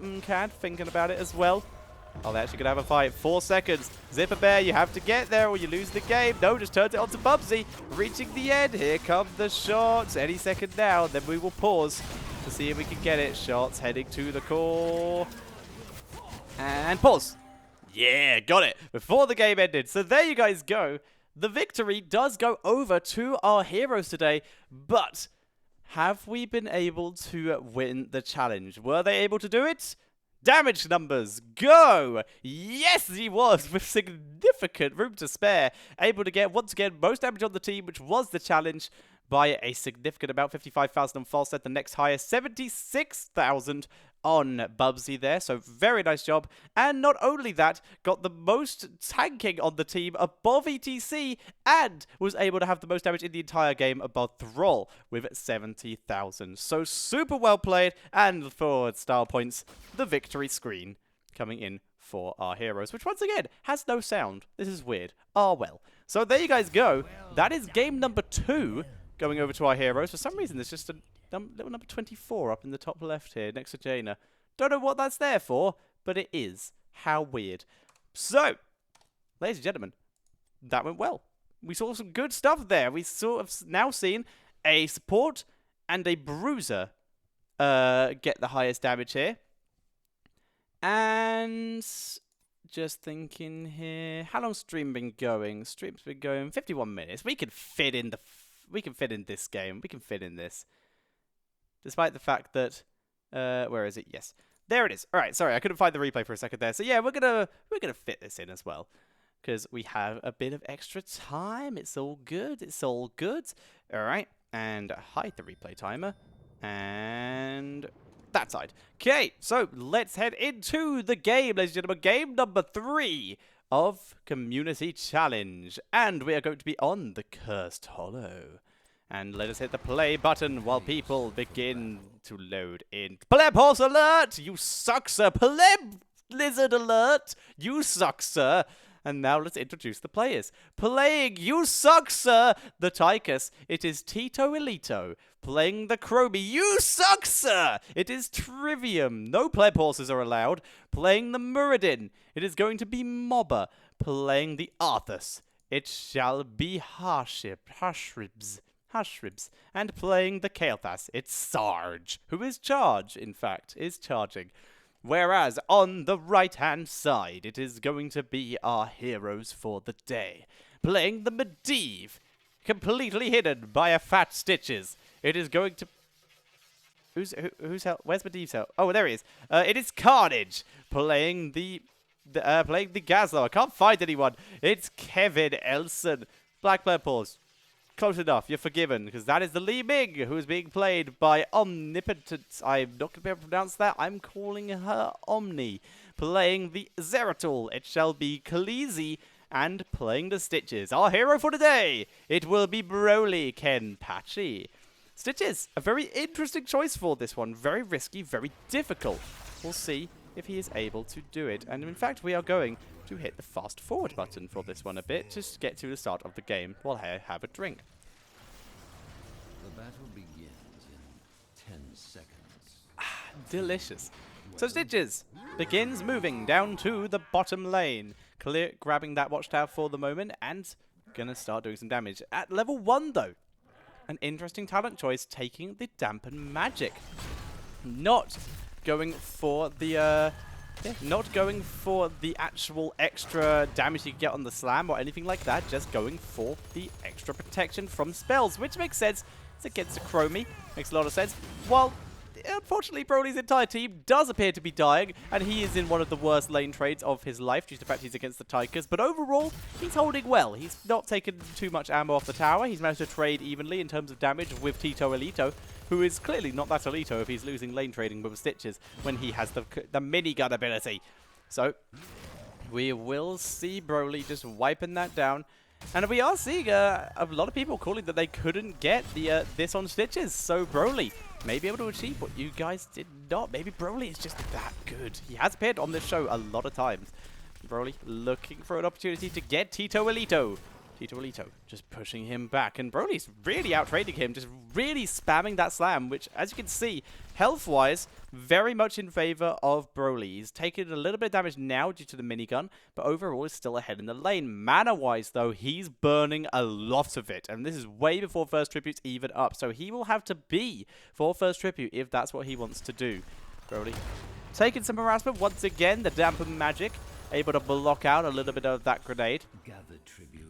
Thinking about it as well. Oh, they're actually going to have a fight. 4 seconds. Zipper Bear, you have to get there or you lose the game. No, just turns it onto Bubsy. Reaching the end. Here come the shots. Any second now. Then we will pause to see if we can get it. Shots heading to the core. And pause. Yeah, got it. Before the game ended. So there you guys go. The victory does go over to our heroes today. But have we been able to win the challenge? Were they able to do it? Damage numbers, go! Yes, he was, with significant room to spare. Able to get, once again, most damage on the team, which was the challenge, by a significant amount. 55,000 on Falstad, the next highest. 76,000 on Bubsy there, so very nice job. And not only that, got the most tanking on the team above ETC, and was able to have the most damage in the entire game above Thrall with 70,000. So super well played, and for style points, the victory screen coming in for our heroes, which once again has no sound. This is weird. Ah, well. So there you guys go. That is game number 2 going over to our heroes. For some reason, there's just a little number 24 up in the top left here next to Jaina. Don't know what that's there for, but it is. How weird. So, ladies and gentlemen, that went well. We saw some good stuff there. We sort of now seen a support and a bruiser get the highest damage here. And just thinking here, how long's stream been going? Stream's been going 51 minutes. We can fit in this game. We can fit in this. Despite the fact that where is it? Yes. There it is. All right, sorry, I couldn't find the replay for a second there. So yeah, we're gonna fit this in as well, because we have a bit of extra time. It's all good. It's all good. All right, and hide the replay timer, and that side. Okay, so let's head into the game, ladies and gentlemen. Game number 3 of Community Challenge, and we are going to be on the Cursed Hollow. And let us hit the play button while people begin to load in. Pleb horse alert! You suck, sir! Pleb lizard alert! You suck, sir! And now let's introduce the players. Playing You Suck, Sir! The Tychus. It is Tito Elito. Playing the Chromie. You Suck, Sir! It is Trivium. No pleb horses are allowed. Playing the Muradin. It is going to be Mobber. Playing the Arthas. It shall be Hushribs. And playing the Kael'thas, it's Sarge, who is charge, in fact, is charging. Whereas on the right-hand side, it is going to be our heroes for the day. Playing the Medivh, completely hidden by a fat Stitches. It is going to... Who's help? Where's Medivh's help? Oh, there he is. It is Carnage, playing the Gazlo. I can't find anyone. It's Kevin Elson. Black Player Pause. Close enough, you're forgiven, because that is the Li Ming, who is being played by Omnipotent. I'm not going to be able to pronounce that. I'm calling her Omni. Playing the Zeratul, it shall be Khaleesi, and playing the Stitches. Our hero for today, it will be Broly Kenpachi. Stitches, a very interesting choice for this one. Very risky, very difficult. We'll see if he is able to do it. And in fact, we are going to hit the fast forward button for this one a bit, just to get to the start of the game while I have a drink. The battle begins in 10 seconds. Delicious. So Stitches begins moving down to the bottom lane, grabbing that watchtower for the moment, and gonna start doing some damage. At level 1 though, an interesting talent choice, taking the Dampen Magic. Not going for the actual extra damage you can get on the slam or anything like that, just going for the extra protection from spells, which makes sense. It's against a Chromie, makes a lot of sense. While, unfortunately, Broly's entire team does appear to be dying, and he is in one of the worst lane trades of his life due to the fact he's against the Tychus, but overall, he's holding well. He's not taken too much ammo off the tower. He's managed to trade evenly in terms of damage with Tito Elito, who is clearly not that Elito if he's losing lane trading with Stitches when he has the minigun ability. So, we will see Broly just wiping that down. And we are seeing a lot of people calling that they couldn't get the this on Stitches. So Broly may be able to achieve what you guys did not. Maybe Broly is just that good. He has appeared on this show a lot of times. Broly looking for an opportunity to get Tito Elito. Tito Elito just pushing him back, and Broly's really out-trading him, just really spamming that slam, which, as you can see, health-wise, very much in favor of Broly. He's taking a little bit of damage now due to the minigun, but overall is still ahead in the lane. Mana-wise, though, he's burning a lot of it, and this is way before first tribute's even up, so he will have to be for first tribute if that's what he wants to do. Broly taking some harassment once again, the Dampen Magic, able to block out a little bit of that grenade.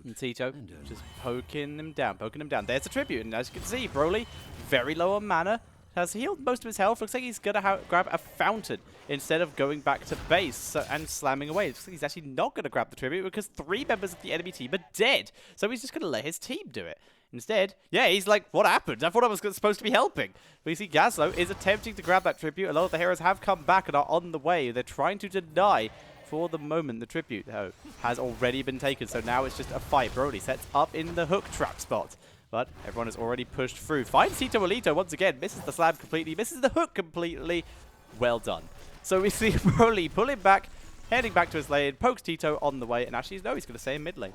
And Tito just poking him down. There's the tribute, and as you can see, Broly, very low on mana, has healed most of his health. Looks like he's going to grab a fountain instead of going back to base and slamming away. Looks like he's actually not going to grab the tribute because 3 members of the enemy team are dead. So he's just going to let his team do it. Instead, yeah, he's like, what happened? I thought I was supposed to be helping. But you see, Gazlo is attempting to grab that tribute. A lot of the heroes have come back and are on the way. They're trying to deny. For the moment, the tribute, though, has already been taken, so now it's just a fight. Broly sets up in the hook trap spot, but everyone has already pushed through. Finds Tito Elito once again, misses the slam completely, misses the hook completely. Well done. So we see Broly pulling back, heading back to his lane, pokes Tito on the way, and actually, no, he's going to stay in mid lane.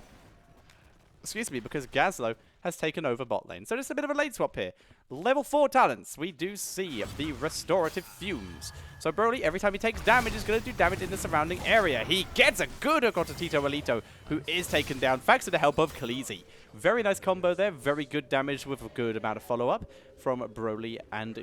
Excuse me, because Gazlo has taken over bot lane. So just a bit of a lane swap here. Level 4 talents, we do see the Restorative Fumes. So Broly, every time he takes damage, is going to do damage in the surrounding area. He gets a good hook onto Tito Elito, who is taken down thanks to the help of Khaleesi. Very nice combo there. Very good damage with a good amount of follow-up from Broly and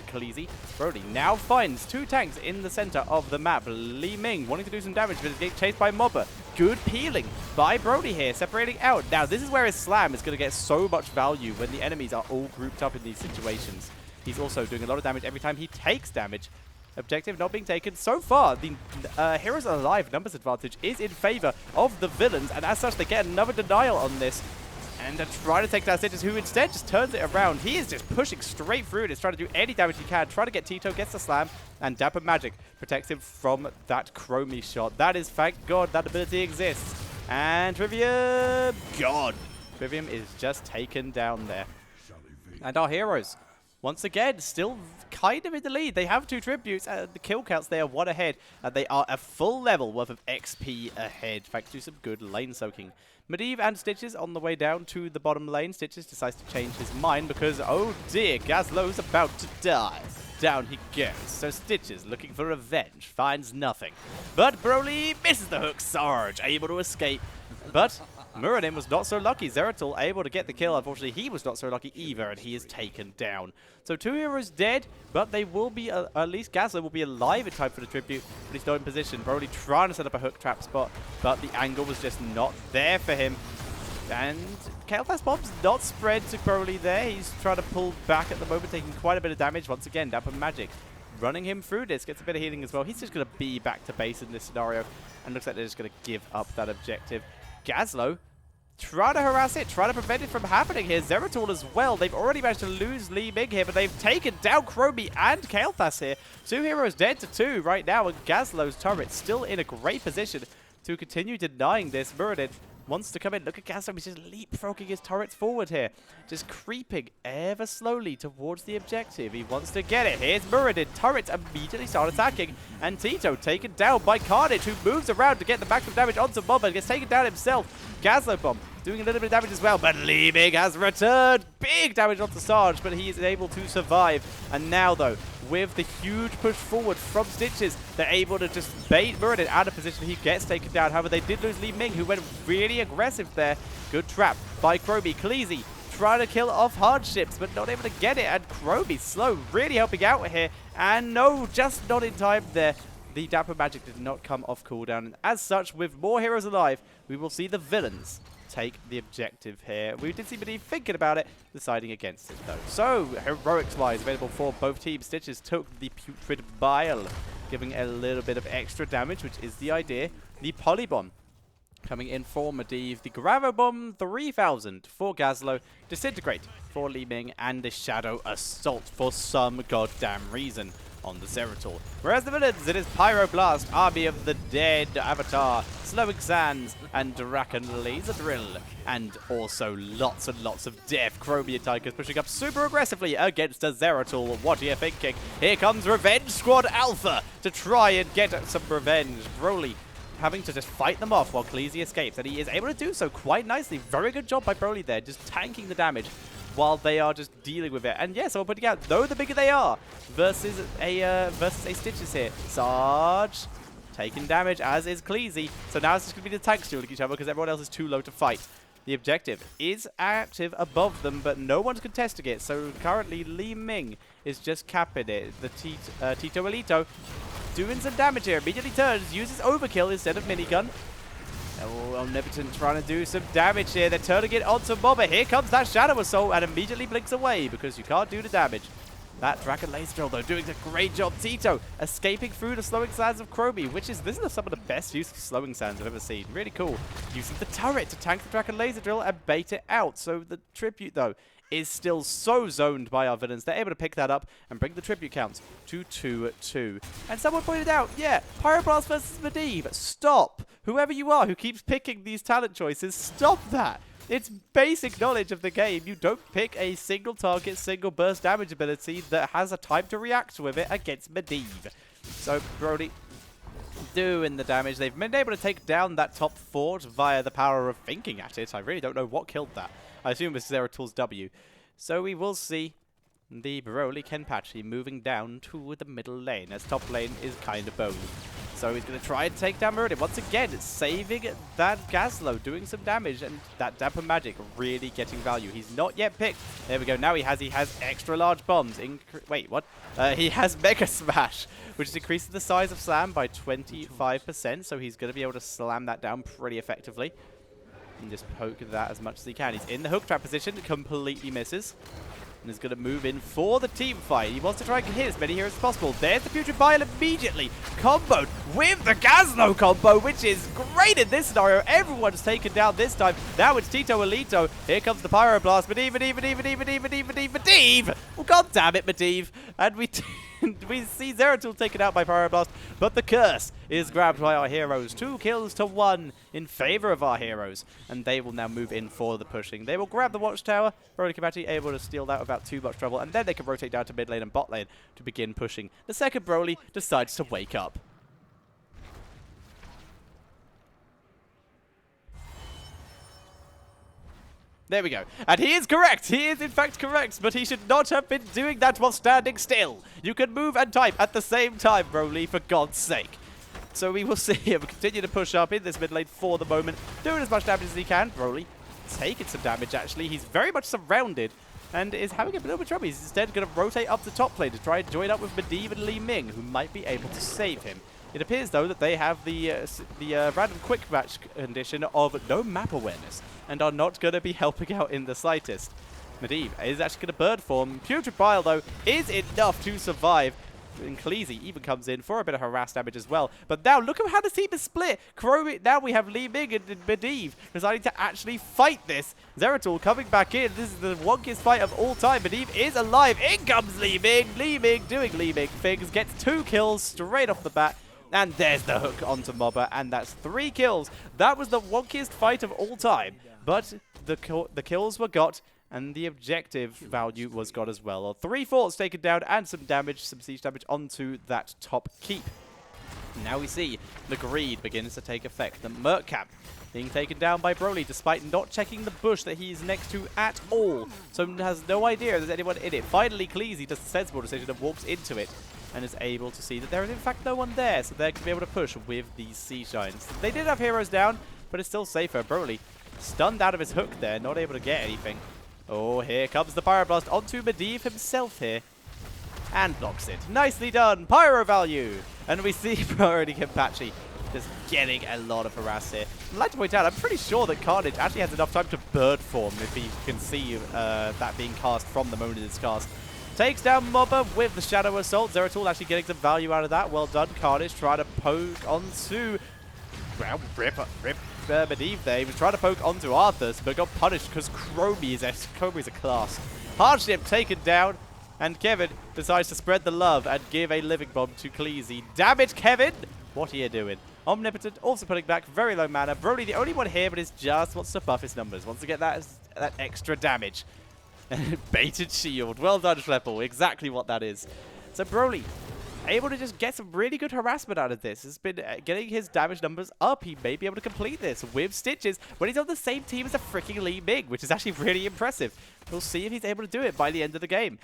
Khaleesi. Broly now finds 2 tanks in the center of the map. Li Ming wanting to do some damage, but is getting chased by Mobber. Good peeling by Broly here, separating out. Now, this is where his slam is going to get so much value when the enemies are all grouped up in these situations. He's also doing a lot of damage every time he takes damage. Objective not being taken. So far, the Heroes Alive numbers advantage is in favor of the villains, and as such, they get another denial on this. And they're trying to take down Stitches, who instead just turns it around. He is just pushing straight through it. He's trying to do any damage he can. Trying to get Tito, gets the slam, and Dapper Magic protects him from that Chromie shot. That is, thank God, that ability exists. And Trivium, God. Trivium is just taken down there. And our heroes, once again, still kind of in the lead. They have 2 tributes. The kill counts, they are 1 ahead. And they are a full level worth of XP ahead, thanks to some good lane soaking. Medivh and Stitches on the way down to the bottom lane. Stitches decides to change his mind because, oh dear, Gazlo's about to die. Down he goes. So Stitches, looking for revenge, finds nothing. But Broly misses the hook. Sarge able to escape. But Muradin was not so lucky. Zeratul able to get the kill. Unfortunately, he was not so lucky either, and he is taken down. So 2 heroes dead, but they will be, at least Gazlo will be alive in time for the tribute, but he's not in position. Broly trying to set up a hook trap spot, but the angle was just not there for him. And Kael'thas Bomb's not spread to Broly there. He's trying to pull back at the moment, taking quite a bit of damage. Once again, Dapper Magic running him through this, gets a bit of healing as well. He's just going to be back to base in this scenario, and looks like they're just going to give up that objective. Gazlo try to harass it, try to prevent it from happening here. Zeratul as well. They've already managed to lose Li Ming here, but they've taken down Chromie and Kael'thas here. 2 heroes dead to 2 right now, and Gazlo's turret still in a great position to continue denying this. Muradin wants to come in. Look at Gazlo, he's just leapfrogging his turrets forward here. Just creeping ever slowly towards the objective. He wants to get it. Here's Muradin. Turrets immediately start attacking. And Tito taken down by Carnage, who moves around to get the maximum damage onto Mob and gets taken down himself. Gazlo Bomb doing a little bit of damage as well, but Li Ming has returned. Big damage onto Sarge, but he is able to survive. And now, though, with the huge push forward from Stitches, they're able to just bait Muradin out of position. He gets taken down. However, they did lose Li Ming, who went really aggressive there. Good trap by Chromie. Khaleesi trying to kill off hardships, but not able to get it. And Chromie slow, really helping out here. And no, just not in time there. The Dapper Magic did not come off cooldown. And as such, with more heroes alive, we will see the villains take the objective here. We did see Medivh thinking about it, deciding against it though. So, heroics-wise, available for both teams. Stitches took the Putrid Bile, giving a little bit of extra damage, which is the idea. The Polybomb coming in for Medivh. The Gravo Bomb 3000 for Gazlo. Disintegrate for Li Ming. And the Shadow Assault for some goddamn reason on the Zeratul. Whereas the villains, it is Pyroblast, Army of the Dead, Abathur, Slowing Sands, and Draken Laser Drill. And also lots and lots of death. Chromie Tigers pushing up super aggressively against a Zeratul. What are you thinking? Here comes Revenge Squad Alpha to try and get some revenge. Broly having to just fight them off while Khaleesi escapes, and he is able to do so quite nicely. Very good job by Broly there, just tanking the damage while they are just dealing with it. And yes, I'm putting out, though the bigger they are, versus a Stitches here. Sarge taking damage, as is Khaleesi. So now it's just going to be the tanks dueling each other because everyone else is too low to fight. The objective is active above them, but no one's contesting it. So currently, Li Ming is just capping it. The Tito Elito doing some damage here. Immediately turns, uses Overkill instead of Minigun. Oh, Omnipotent trying to do some damage here. They're turning it onto Mobber. Here comes that Shadow Assault and immediately blinks away because you can't do the damage. That Draken Laser Drill, though, doing a great job. Tito escaping through the Slowing Sands of Chromie, which is, this is some of the best use of Slowing Sands I've ever seen. Really cool. Using the turret to tank the Draken Laser Drill and bait it out. So the tribute, though, is still so zoned by our villains. They're able to pick that up and bring the tribute count to 2-2. And someone pointed out, yeah, Pyroblast versus Medivh. Stop. Whoever you are who keeps picking these talent choices, stop that. It's basic knowledge of the game. You don't pick a single target, single burst damage ability that has a time to react with it against Medivh. So, Broly doing the damage. They've been able to take down that top fort via the power of thinking at it. I really don't know what killed that. I assume it's Zeratul's W. So we will see the Broly Kenpachi moving down to the middle lane, as top lane is kind of bony. So he's going to try and take down Meridian. Once again, saving that Gazlowe, doing some damage, and that Damper Magic really getting value. He's not yet picked. There we go. Now he has extra large bombs. Wait, what? He has Mega Smash, which increases the size of Slam by 25%. So he's going to be able to slam that down pretty effectively. And just poke that as much as he can. He's in the hook trap position, completely misses. And is going to move in for the team fight. He wants to try and hit as many here as possible. There's the Putrid Bile immediately comboed with the Gazlowe combo, which is great in this scenario. Everyone's taken down this time. Now it's Tito Elito. Here comes the Pyroblast. Medivh! Well, god damn it, Medivh. And we see Zeratul taken out by Pyroblast, but the curse is grabbed by our heroes. 2 kills to 1 in favor of our heroes, and they will now move in for the pushing. They will grab the watchtower. Broly Kabati able to steal that without too much trouble, and then they can rotate down to mid lane and bot lane to begin pushing. The second Broly decides to wake up. There we go. And he is correct. He is in fact correct, but he should not have been doing that while standing still. You can move and type at the same time, Broly, for God's sake. So we will see him continue to push up in this mid lane for the moment, doing as much damage as he can. Broly taking some damage, actually. He's very much surrounded and is having a little bit of trouble. He's instead going to rotate up the top lane to try and join up with Medivh and Li Ming, who might be able to save him. It appears, though, that they have the random quick match condition of no map awareness and are not going to be helping out in the slightest. Medivh is actually going to bird form. Putrid Bile, though, is enough to survive. And Khaleesi even comes in for a bit of harass damage as well. But now, look at how the team is split. Now we have Li Ming and Medivh deciding to actually fight this. Zeratul coming back in. This is the wonkiest fight of all time. Medivh is alive. In comes Li Ming. Li Ming doing Li Ming things. Gets 2 kills straight off the bat. And there's the hook onto Mobber, and that's 3 kills. That was the wonkiest fight of all time. But the kills were got, and the objective value was got as well. 3 forts taken down, and some damage, some siege damage onto that top keep. Now we see the greed begins to take effect. The Merc Camp being taken down by Broly, despite not checking the bush that he's next to at all. So has no idea there's anyone in it. Finally, Khaleesi does the sensible decision and walks into it, and is able to see that there is in fact no one there, so they're going to be able to push with these Sea Giants. They did have heroes down, but it's still safer. Broly stunned out of his hook there, not able to get anything. Oh, here comes the Pyroblast onto Medivh himself here. And blocks it. Nicely done. Pyro value. And we see Broly Kenpachi just getting a lot of harass here. I'd like to point out, I'm pretty sure that Carnage actually has enough time to bird form if he can see that being cast from the moment it's cast. Takes down Mobber with the Shadow Assault. Zeratul actually getting some value out of that. Well done, Carnage. Trying to poke onto... Well, rip Medivh there. He was trying to poke onto Arthas, but got punished because Chromie is a class. Hardship taken down, and Kevin decides to spread the love and give a living bomb to Khaleesi. Damn it, Kevin! What are you doing? Omnipotent also putting back very low mana. Broly the only one here, but is just wants to buff his numbers. Wants to get that extra damage. Baited shield. Well done, Schleppel. Exactly what that is. So Broly able to just get some really good harassment out of this. Has been getting his damage numbers up. He may be able to complete this with Stitches when he's on the same team as a freaking Li Ming, which is actually really impressive. We'll see if he's able to do it by the end of the game.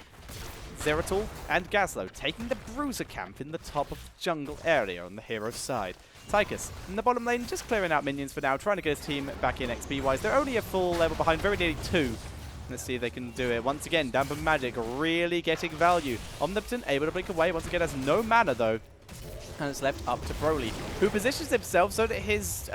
Zeratul and Gazlowe taking the Bruiser camp in the top of the jungle area on the hero's side. Tychus in the bottom lane just clearing out minions for now, trying to get his team back in XP-wise. They're only a full level behind, very nearly 2. Let's see if they can do it. Once again, Damper Magic really getting value. Omnipotent able to blink away. Once again, has no mana though. And it's left up to Broly, who positions himself so that his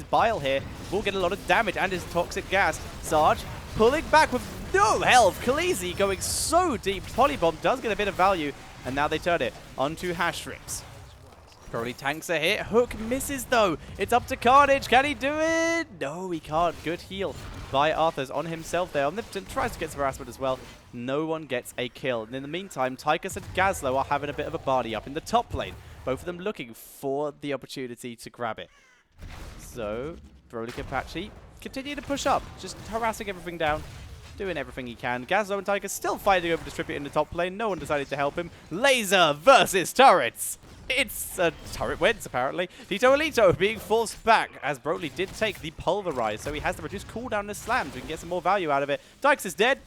Bile here will get a lot of damage and his Toxic Gas. Sarge pulling back with no health. Khaleesi going so deep. Polybomb does get a bit of value, and now they turn it onto Hash Rips. Broly tanks a hit. Hook misses though. It's up to Carnage. Can he do it? No, he can't. Good heal by Arthur's on himself there. Omnipotent tries to get some harassment as well. No one gets a kill. And in the meantime, Tychus and Gazlowe are having a bit of a barney up in the top lane. Both of them looking for the opportunity to grab it. So, Broly Kenpachi continue to push up. Just harassing everything down. Doing everything he can. Gazlowe and Tychus still fighting over Distribute in the top lane. No one decided to help him. Laser versus turrets. It's a turret wins, apparently. Tito Elito being forced back, as Broly did take the Pulverize, so he has the reduced cooldown and slam, so he can get some more value out of it. Tychus is dead.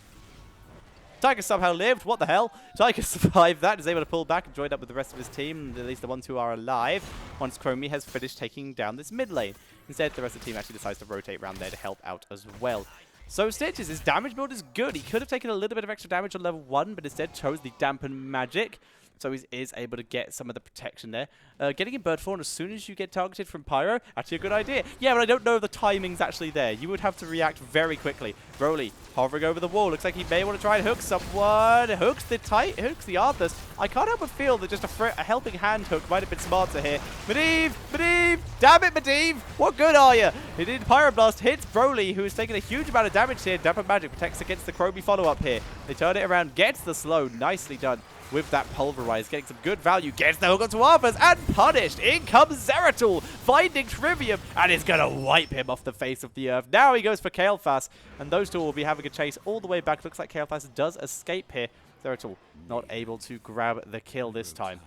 Tiger somehow lived. What the hell? Tiger survived that. Is able to pull back and join up with the rest of his team, at least the ones who are alive, once Chromie has finished taking down this mid lane. Instead, the rest of the team actually decides to rotate around there to help out as well. So Stitches, his damage build is good. He could have taken a little bit of extra damage on level 1, but instead chose the Dampen Magic. So he is able to get some of the protection there. Getting in Bird Fawn as soon as you get targeted from Pyro, actually a good idea. Yeah, but I don't know if the timing's actually there. You would have to react very quickly. Broly hovering over the wall. Looks like he may want to try and hook someone. Hooks the Arthurs. I can't help but feel that just a helping hand hook might have been smarter here. Medivh! Medivh! Damn it, Medivh! What good are you? It did Pyroblast hits Broly, who is taking a huge amount of damage here. Dampen Magic protects against the Chromie follow-up here. They turn it around, gets the slow. Nicely done. With that Pulverize, getting some good value, gets the hook onto Arthurs, and punished. In comes Zeratul, finding Trivium, and is going to wipe him off the face of the earth. Now he goes for Kael'thas, and those two will be having a chase all the way back. Looks like Kael'thas does escape here. Zeratul not able to grab the kill this time.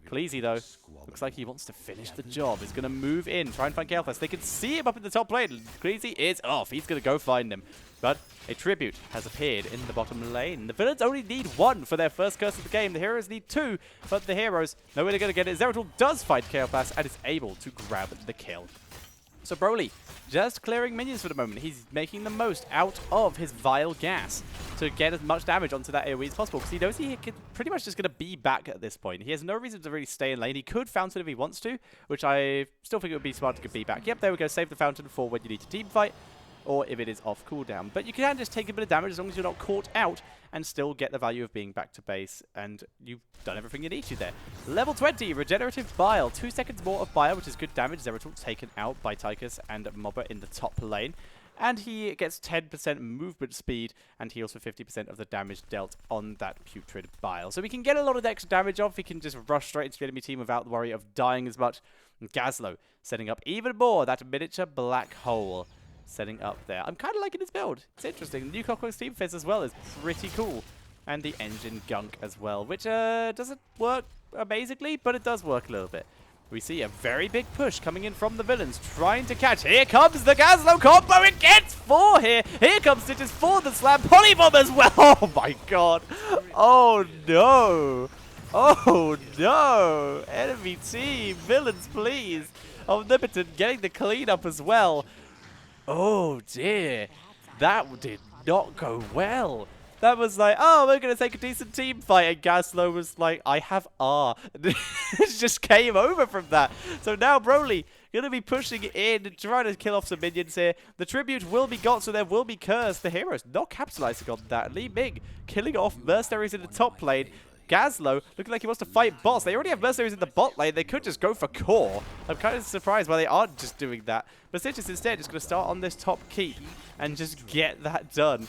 Khaleesi, though, looks like he wants to finish the job. He's going to move in, try and find Kael'thas. They can see him up in the top lane. Khaleesi is off. He's going to go find him. But a tribute has appeared in the bottom lane. The villains only need 1 for their first curse of the game. The heroes need 2, but the heroes know where they're going to get it. Zeratul does find Kael'thas and is able to grab the kill. So Broly just clearing minions for the moment. He's making the most out of his vile gas to get as much damage onto that AoE as possible, because he knows he can pretty much just going to be back at this point. He has no reason to really stay in lane. He could fountain if he wants to, which I still think it would be smart to get be back. Yep, there we go. Save the fountain for when you need to team fight, or if it is off cooldown. But you can just take a bit of damage as long as you're not caught out and still get the value of being back to base, and you've done everything you need to there. Level 20, Regenerative Bile. 2 seconds more of Bile, which is good damage. Zeratul taken out by Tychus and Mobber in the top lane. And he gets 10% movement speed, and heals for 50% of the damage dealt on that Putrid Bile. So we can get a lot of extra damage off. We can just rush straight into the enemy team without the worry of dying as much. And Gazlowe setting up even more that miniature black hole. Setting up there. I'm kind of liking his build. It's interesting. The new Clockwork Steam Fist as well is pretty cool. And the Engine Gunk as well, which doesn't work amazingly, but it does work a little bit. We see a very big push coming in from the villains, trying to catch. Here comes the Gazlowe combo. It gets 4 here. Here comes Stitches for the slam. Polybomb as well. Oh my god. Oh no. Oh no. Enemy team. Villains, please. Omnipotent getting the cleanup as well. Oh dear, that did not go well. That was like, oh, we're going to take a decent team fight, and Gazlowe was like, I have R. It just came over from that. So now Broly going to be pushing in, trying to kill off some minions here. The tribute will be got, so there will be curse. The heroes not capitalizing on that. Li Ming killing off mercenaries in the top lane. Gazlowe looking like he wants to fight boss. They already have mercenaries in the bot lane. They could just go for core. I'm kind of surprised why they aren't just doing that. But Stitches instead just going to start on this top keep and just get that done.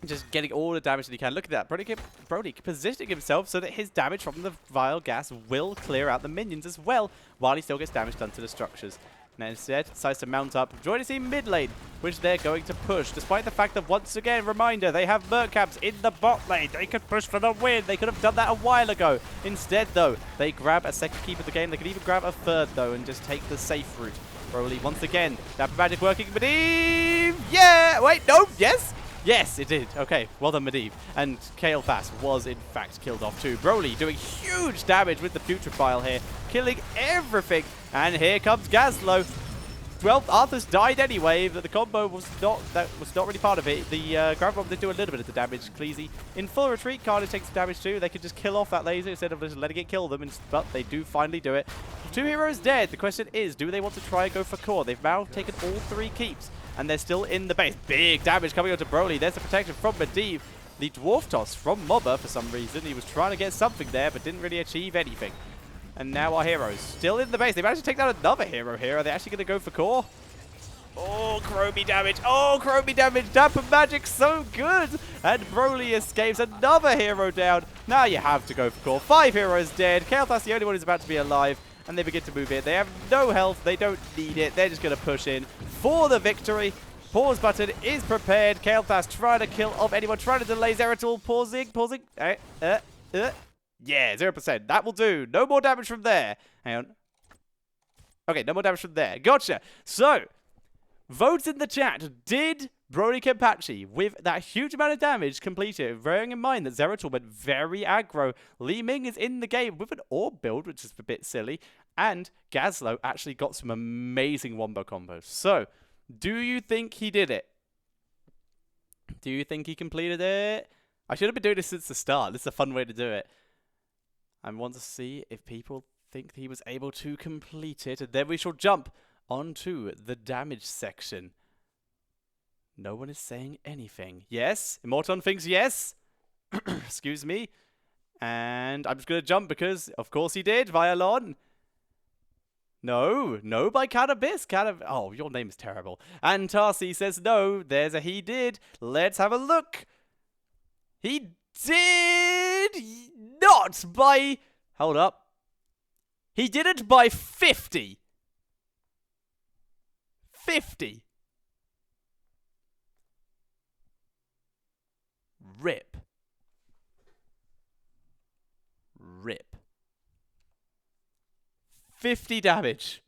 Just getting all the damage that he can. Look at that. Broly positioning himself so that his damage from the vile gas will clear out the minions as well, while he still gets damage done to the structures. And instead decides to mount up, join his team mid lane, which they're going to push, despite the fact that, once again, reminder, they have Mercaps in the bot lane. They could push for the win. They could have done that a while ago. Instead, though, they grab a second keep of the game. They could even grab a third, though, and just take the safe route. Broly, once again, that magic working. Medivh! Yeah! Wait, no! Yes! Yes, it did. Okay, well done, Medivh. And Kael'thas was, in fact, killed off too. Broly doing huge damage with the Putrefile here, killing everything. And here comes Gazlowe. Well, Arthur's died anyway, but the combo was not really part of it. The Grab Bomb did do a little bit of the damage. Khaleesi in full retreat, Carter takes some damage too. They could just kill off that laser instead of just letting it kill them, but they do finally do it. 2 heroes dead. The question is, do they want to try and go for core? They've now taken all 3 keeps, and they're still in the base. Big damage coming onto Broly. There's the protection from Medivh. The Dwarf Toss from Mobber for some reason. He was trying to get something there, but didn't really achieve anything. And now our heroes still in the base. They managed to take down another hero here. Are they actually going to go for core? Oh, Chromie damage. Oh, Chromie damage. Dampen Magic, so good. And Broly escapes. Another hero down. Now you have to go for core. 5 heroes dead. Kael'thas, the only one who's about to be alive. And they begin to move in. They have no health. They don't need it. They're just going to push in for the victory. Pause button is prepared. Kael'thas trying to kill off anyone trying to delay Zeratul. Pausing. Yeah, 0%. That will do. No more damage from there. Hang on. Okay, no more damage from there. Gotcha. So, votes in the chat. Did Broly Kenpachi, with that huge amount of damage completed, bearing in mind that Zeratul went very aggro. Li Ming is in the game with an orb build, which is a bit silly, and Gazlo actually got some amazing wombo combos. So, do you think he did it? Do you think he completed it? I should have been doing this since the start. This is a fun way to do it. I want to see if people think he was able to complete it, and then we shall jump onto the damage section. No one is saying anything. Yes? Immorton thinks yes? Excuse me. And I'm just going to jump because, of course he did, Violon. No, no by Cannabis. Oh, your name is terrible. And Tarsi says no, there's a he did. Let's have a look. He did not by... Hold up. He did it by 50. 50. Rip. Rip. 50 damage.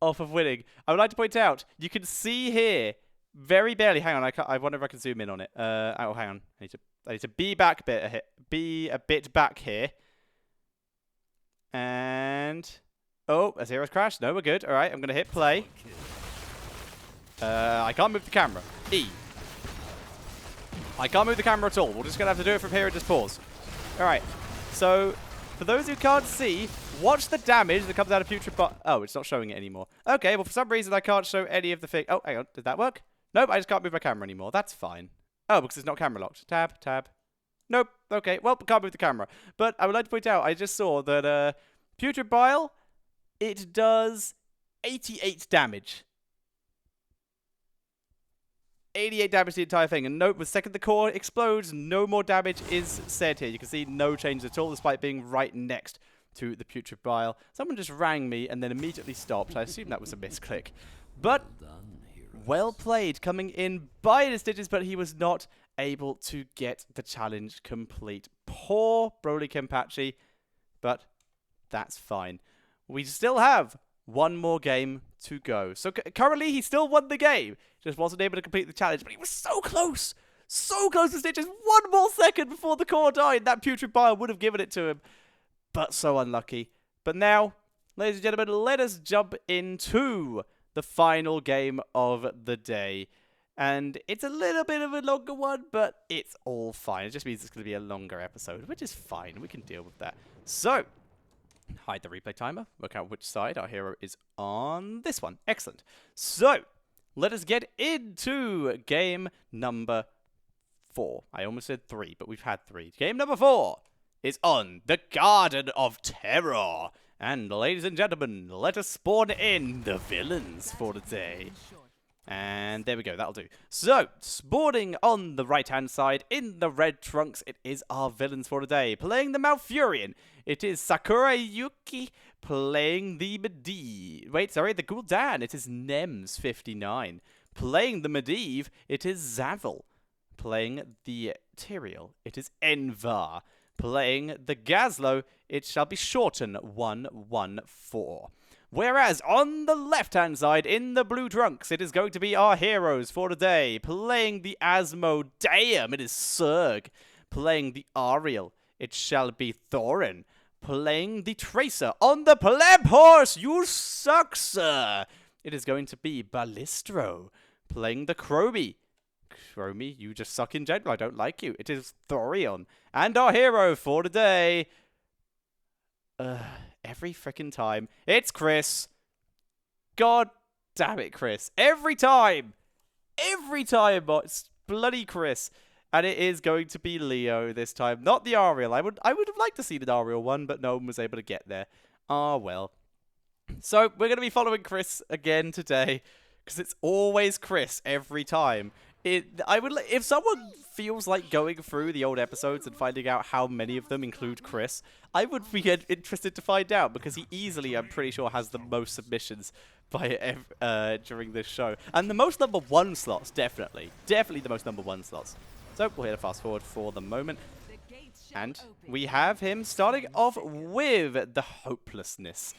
Off of winning. I would like to point out, you can see here, very barely, hang on, I wonder if I can zoom in on it. Oh, hang on. I need to be a bit back here. And... Oh, a zero's crash. No, we're good. All right, I'm going to hit play. I can't move the camera. E. I can't move the camera at all. We're just going to have to do it from here and just pause. Alright. So, for those who can't see, watch the damage that comes out of Putrid Bile. Oh, it's not showing it anymore. Okay, well, for some reason, I can't show any of the thing. Oh, hang on. Did that work? Nope, I just can't move my camera anymore. That's fine. Oh, because it's not camera locked. Tab, tab. Nope. Okay, well, can't move the camera. But I would like to point out, I just saw that Putrid Bile, it does 88 damage. 88 damage to the entire thing. And note, the second the core explodes, no more damage is said here. You can see no change at all, despite being right next to the Putrid Bile. Someone just rang me and then immediately stopped. I assume that was a misclick. But, well played, coming in by the stitches, but he was not able to get the challenge complete. Poor Broly Kenpachi, but that's fine. We still have one more game to go. So currently, he still won the game. Just wasn't able to complete the challenge, but he was so close. So close to Stitches. One more second before the core died. That Putrid Bile would have given it to him. But so unlucky. But now, ladies and gentlemen, let us jump into the final game of the day. And it's a little bit of a longer one, but it's all fine. It just means it's going to be a longer episode, which is fine. We can deal with that. So, hide the replay timer. Work out which side our hero is on. This one. Excellent. So, let us get into game number 4. I almost said 3, but we've had 3. Game number 4 is on the Garden of Terror. And ladies and gentlemen, let us spawn in the villains for the day. And there we go, that'll do. So, spawning on the right-hand side, in the red trunks, it is our villains for the day. Playing the Malfurion, it is Sakura Yuki. Playing the the Gul'dan, it is Nems59. Playing the Medivh, it is Zavil. Playing the Tyrael, it is Envar. Playing the Gazlo, it shall be Shorten 114. Whereas on the left-hand side, in the blue trunks, it is going to be our heroes for the day. Playing the Asmodeum, it is Surg. Playing the Ariel, it shall be Thorin. Playing the Tracer on the pleb horse, you suck, sir. It is going to be Ballistro. Playing the Chromie. Chromie, you just suck in general. I don't like you. It is Thorion. And our hero for the day. Every frickin' time. It's Chris. God damn it, Chris. Every time. Every time, it's bloody Chris. And it is going to be Leo this time, not the Ariel. I would have liked to see the Ariel one, but no one was able to get there. Ah, well. So, we're going to be following Chris again today, because it's always Chris every time. If someone feels like going through the old episodes and finding out how many of them include Chris, I would be interested to find out, because he easily, I'm pretty sure, has the most submissions during this show. And the most number 1 slots, definitely. Definitely the most number 1 slots. So, we'll hit a fast forward for the moment. And we have him starting off with the Hopelessness.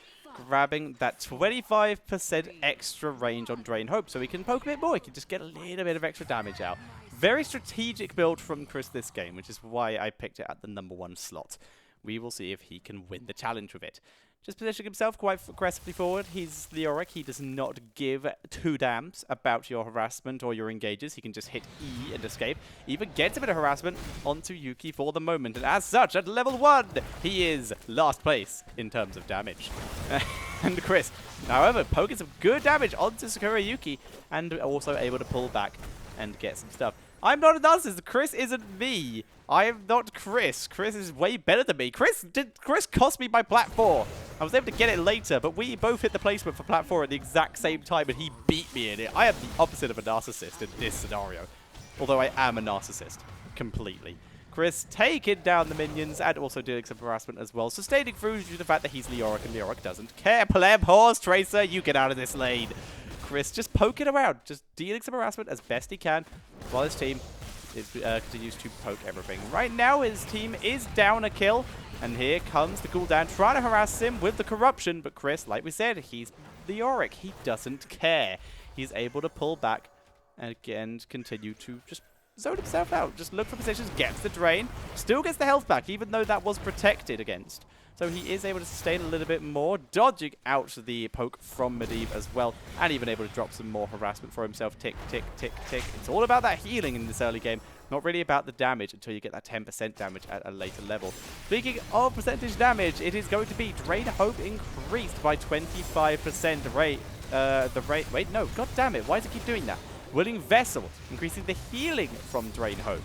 grabbing that 25% extra range on Drain Hope, so he can poke a bit more. He can just get a little bit of extra damage out. Very strategic build from Chris this game, which is why I picked it at the #1 slot. We will see if he can win the challenge with it. Just positioning himself quite aggressively forward. He's Leoric. He does not give two damns about your harassment or your engages. He can just hit E and escape. Even gets a bit of harassment onto Yuki for the moment. And as such, at level 1, he is last place in terms of damage. And Chris, however, poking some good damage onto Sakura Yuki and also able to pull back and get some stuff. I'm not a narcissist. Chris isn't me. I am not Chris. Chris is way better than me. Chris cost me my plat 4. I was able to get it later, but we both hit the placement for plat 4 at the exact same time, and he beat me in it. I am the opposite of a narcissist in this scenario. Although I am a narcissist. Completely. Chris taking down the minions and also doing some harassment as well. Sustaining through due to the fact that he's Leoric and Leoric doesn't care. Pleb horse Tracer, you get out of this lane. Chris just poking around, just dealing some harassment as best he can, while his team continues to poke everything. Right now, his team is down a kill, and here comes the Gul'dan trying to harass him with the corruption, but Chris, like we said, he's Leoric. He doesn't care. He's able to pull back and again continue to just zone himself out. Just look for positions, gets the drain, still gets the health back, even though that was protected against. So he is able to sustain a little bit more, dodging out the poke from Medivh as well, and even able to drop some more harassment for himself. Tick, tick, tick, tick. It's all about that healing in this early game, not really about the damage until you get that 10% damage at a later level. Speaking of percentage damage, it is going to be Drain Hope increased by 25% rate. Wait, no, god damn it, why does it keep doing that? Willing Vessel, increasing the healing from Drain Hope.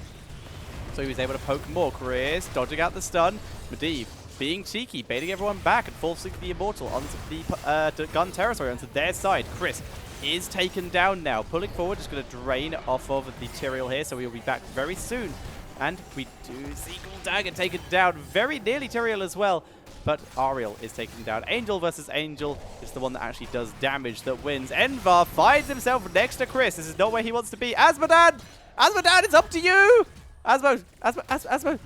So he was able to poke more. Chris dodging out the stun. Medivh being cheeky, baiting everyone back and forcing the Immortal onto the gun territory, onto their side. Chris is taken down now. Pulling forward, just going to drain off of the Tyrael here, so we'll be back very soon. And we do see Gul'dan taken down. Very nearly Tyrael as well. But Ariel is taken down. Angel versus Angel is the one that actually does damage that wins. Envar finds himself next to Chris. This is not where he wants to be. Asmodan! Asmodan, it's up to you! Asmo,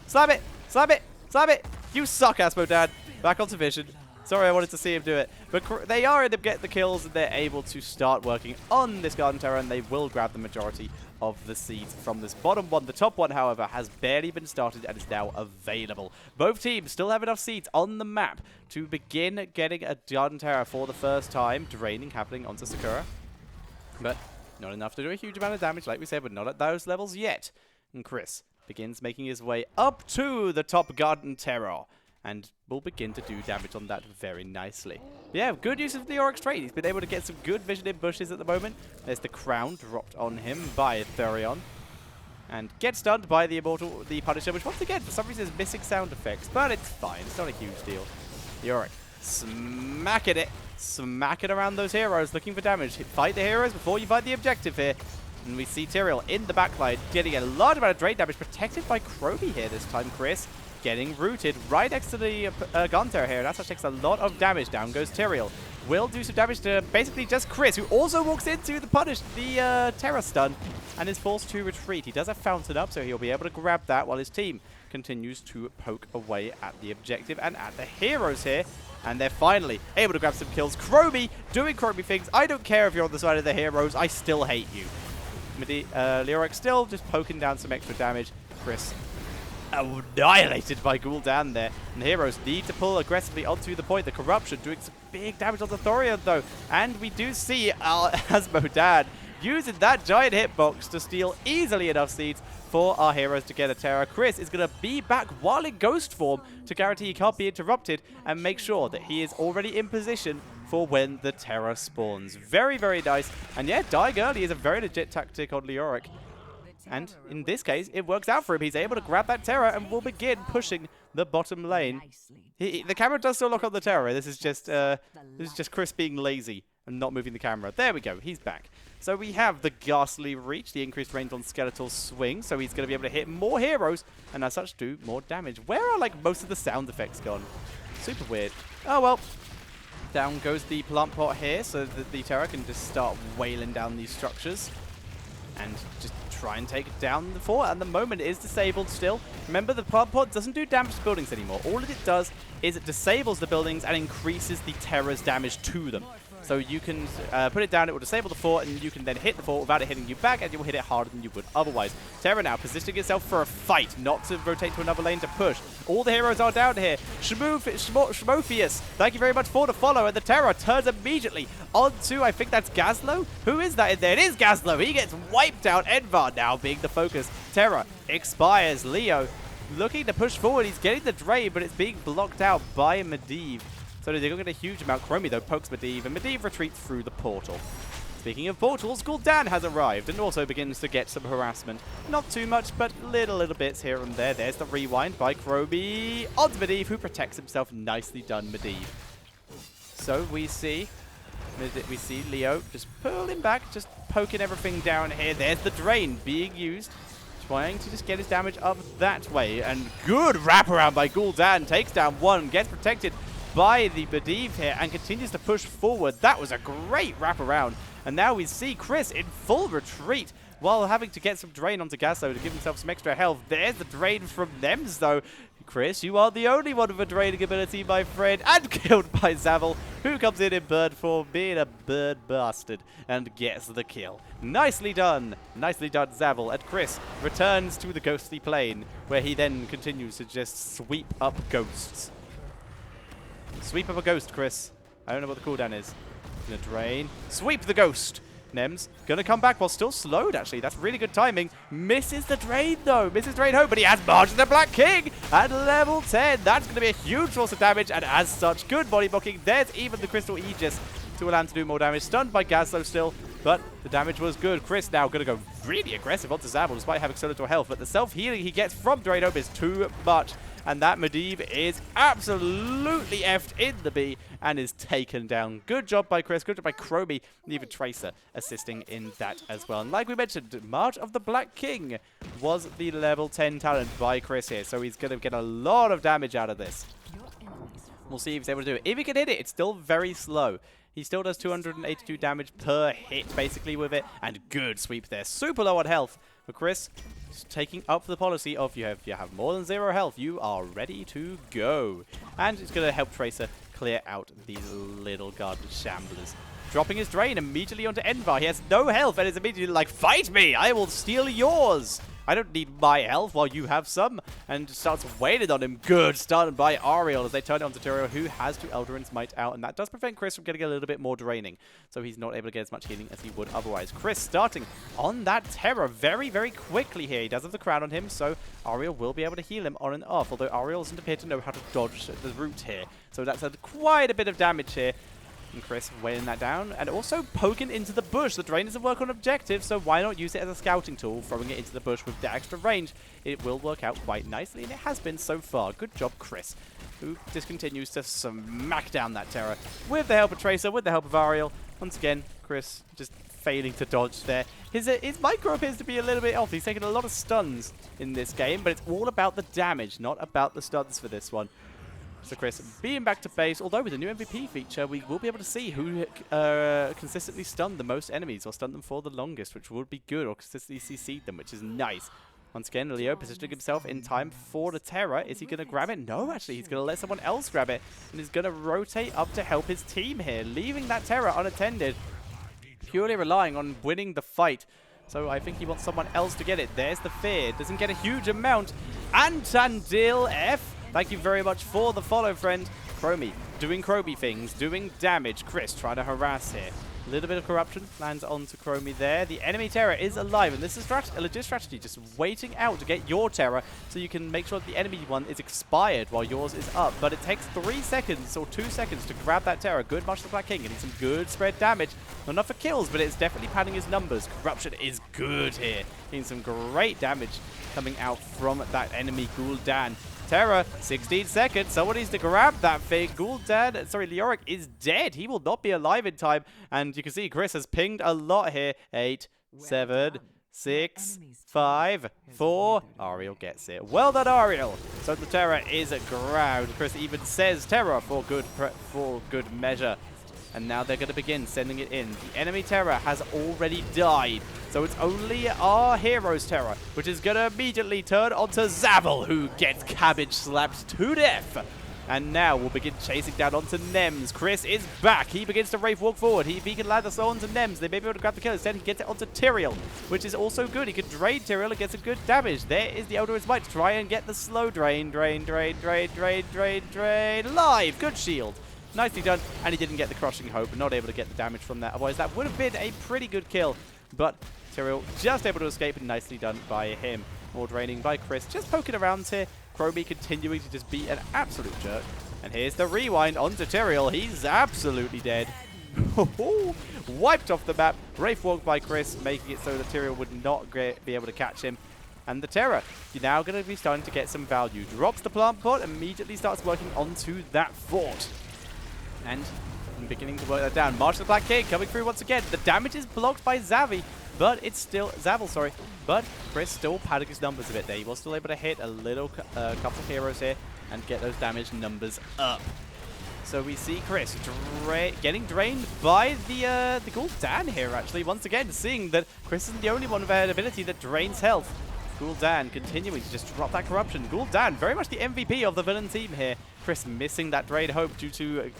slam it, slam it, slam it. You suck, Asmodan. Back onto Vision. Sorry, I wanted to see him do it. But they are able to get the kills, and they're able to start working on this Garden Terror, and they will grab the majority of the seeds from this bottom one. The top one, however, has barely been started and is now available. Both teams still have enough seeds on the map to begin getting a Garden Terror for the first time. Draining happening onto Sakura. But not enough to do a huge amount of damage, like we said, but not at those levels yet. And Chris begins making his way up to the top Garden Terror, and will begin to do damage on that very nicely. Yeah, good use of the Leoric's trait. He's been able to get some good vision in bushes at the moment. There's the crown dropped on him by Therion. And gets stunned by the Immortal, the Punisher, which once again, for some reason, is missing sound effects. But it's fine. It's not a huge deal. Leoric smacking it. Smacking around those heroes, looking for damage. Fight the heroes before you fight the objective here. And we see Tyrael in the backline, getting a large amount of drain damage, protected by Krobi here this time. Chris getting rooted right next to the Gun Terror here. That takes a lot of damage. Down goes Tyrael. Will do some damage to basically just Chris, who also walks into the Terror stun and is forced to retreat. He does have Fountain up, so he'll be able to grab that while his team continues to poke away at the objective and at the heroes here. And they're finally able to grab some kills. Krobi doing Krobi things. I don't care if you're on the side of the heroes. I still hate you. Leoric still just poking down some extra damage. Chris annihilated by Gul'dan there. And the heroes need to pull aggressively onto the point. The corruption doing some big damage on the Thorian though. And we do see Asmodan using that giant hitbox to steal easily enough seeds for our heroes to get a Terror. Chris is going to be back while in ghost form to guarantee he can't be interrupted and make sure that he is already in position for when the Terror spawns. Very, very nice. And yeah, dying early is a very legit tactic on Leoric. And in this case, it works out for him. He's able to grab that Terror and will begin pushing the bottom lane. The camera does still look on the Terror. This is just Chris being lazy and not moving the camera. There we go. He's back. So we have the Ghastly Reach, the increased range on Skeletal Swing. So he's going to be able to hit more heroes and as such do more damage. Where are like most of the sound effects gone? Super weird. Oh well. Down goes the plant pot here so that the Terror can just start wailing down these structures and just try and take down the fort. And the moment is disabled still. Remember, the pod doesn't do damage to buildings anymore. All it does is it disables the buildings and increases the Terror's damage to them. So you can put it down, it will disable the fort, and you can then hit the fort without it hitting you back, and you will hit it harder than you would otherwise. Terra now positioning itself for a fight, not to rotate to another lane to push. All the heroes are down here. Shmophius, thank you very much for the follow, and the Terra turns immediately onto, I think that's Gazlo? Who is that in there? It is Gazlo. He gets wiped out. Envar now being the focus. Terra expires. Leo looking to push forward. He's getting the Drain, but it's being blocked out by Medivh. So they're going to get a huge amount. Chromie, though, pokes Medivh, and Medivh retreats through the portal. Speaking of portals, Gul'dan has arrived and also begins to get some harassment. Not too much, but little bits here and there. There's the rewind by Chromie onto Medivh, who protects himself. Nicely done, Medivh. So we see Leo just pulling back, just poking everything down here. There's the Drain being used, trying to just get his damage up that way. And good wraparound by Gul'dan. Takes down one, gets protected by the Medivh here, and continues to push forward. That was a great wraparound. And now we see Chris in full retreat while having to get some Drain onto Gasso to give himself some extra health. There's the Drain from Nems, though. Chris, you are the only one with a draining ability, my friend, and killed by Zavel, who comes in bird form, being a bird bastard, and gets the kill. Nicely done, Zavel. And Chris returns to the ghostly plane, where he then continues to just sweep up ghosts. Sweep up a ghost, Chris. I don't know what the cooldown is. Gonna Drain. Sweep the ghost. Nems gonna come back while still slowed, actually. That's really good timing. Misses the Drain, though. Misses Drain home, but he has Margin the Black King at level 10. That's gonna be a huge source of damage, and as such, good body blocking. There's even the Crystal Aegis to allow him to do more damage. Stunned by Gazlo still, but the damage was good. Chris now gonna go really aggressive onto Zavel, despite having so little health, but the self-healing he gets from Drain home is too much. And that Medivh is absolutely effed in the B and is taken down. Good job by Chris. Good job by Chromie. And even Tracer assisting in that as well. And like we mentioned, March of the Black King was the level 10 talent by Chris here. So he's going to get a lot of damage out of this. We'll see if he's able to do it. If he can hit it, it's still very slow. He still does 282 damage per hit, basically, with it. And good sweep there. Super low on health. But Chris is taking up the policy of if you have more than 0 health, you are ready to go. And it's going to help Tracer clear out these little garden shamblers. Dropping his Drain immediately onto Envar. He has no health and is immediately like, fight me! I will steal yours! I don't need my health while you have some. And starts wailing on him. Good stun by Ariel as they turn it onto Tyrael, who has to Eldrin's Might out. And that does prevent Chris from getting a little bit more draining. So he's not able to get as much healing as he would otherwise. Chris starting on that Terror very, very quickly here. He does have the crown on him, so Ariel will be able to heal him on and off. Although Ariel doesn't appear to know how to dodge the route here. So that's quite a bit of damage here. And Chris weighing that down, and also poking into the bush. The Drain doesn't work on objectives, so why not use it as a scouting tool, throwing it into the bush with the extra range. It will work out quite nicely, and it has been so far. Good job, Chris, who just continues to smack down that Terror with the help of Tracer, with the help of Ariel. Once again, Chris just failing to dodge there. His micro appears to be a little bit off. He's taken a lot of stuns in this game, but it's all about the damage, not about the stuns for this one. So Chris being back to base, although with the new MVP feature, we will be able to see who consistently stunned the most enemies or stunned them for the longest, which would be good, or consistently CC'd them, which is nice. Once again, Leo positioning himself in time for the Terror. Is he going to grab it? No, actually, he's going to let someone else grab it, and he's going to rotate up to help his team here, leaving that Terror unattended, purely relying on winning the fight. So I think he wants someone else to get it. There's the Fear. Doesn't get a huge amount. And Tandil F. Thank you very much for the follow, friend. Chromie doing Chromie things, doing damage. Chris trying to harass here. A little bit of corruption lands onto Chromie there. The enemy Terror is alive, and this is a legit strategy, just waiting out to get your Terror so you can make sure that the enemy one is expired while yours is up. But it takes 3 seconds or 2 seconds to grab that Terror. Good March of the Black King, getting some good spread damage. Not enough for kills, but it's definitely padding his numbers. Corruption is good here. Getting some great damage coming out from that enemy Gul'dan. Terror, 16 seconds. Someone needs to grab that thing. Leoric is dead. He will not be alive in time. And you can see Chris has pinged a lot here. 8, 7, 6, 5, 4. Ariel gets it. Well done, Ariel. So the Terror is grabbed. Chris even says Terror for good measure. And now they're going to begin sending it in. The enemy Terror has already died. So it's only our hero's Terror, which is going to immediately turn onto Zavel, who gets cabbage slapped to death. And now we'll begin chasing down onto Nems. Chris is back. He begins to Wraith walk forward. If he can land the soul onto Nems, they may be able to grab the kill. Instead, he gets it onto Tyrael, which is also good. He can drain Tyrael and get some good damage. There is the Eldor's Might to try and get the slow drain. Drain. Live. Good shield. Nicely done. And he didn't get the Crushing Hope. Not able to get the damage from that. Otherwise, that would have been a pretty good kill. But Tyrael just able to escape, and nicely done by him. More draining by Chris. Just poking around here. Chromie continuing to just be an absolute jerk. And here's the rewind onto Tyrael. He's absolutely dead. Wiped off the map. Wraith walk by Chris, making it so that Tyrael would not be able to catch him. And the Terror, you're now going to be starting to get some value. Drops the plant pot, immediately starts working onto that fort. And beginning to work that down. March of the Black King coming through once again. The damage is blocked by Zavi, but it's still Zavel, sorry. But Chris still padding his numbers a bit there. He was still able to hit a little couple of heroes here and get those damage numbers up. So we see Chris getting drained by the Gul'dan here, actually. Once again, seeing that Chris isn't the only one with an ability that drains health. Gul'dan continuing to just drop that corruption. Gul'dan, very much the MVP of the villain team here. Chris missing that drain hope due to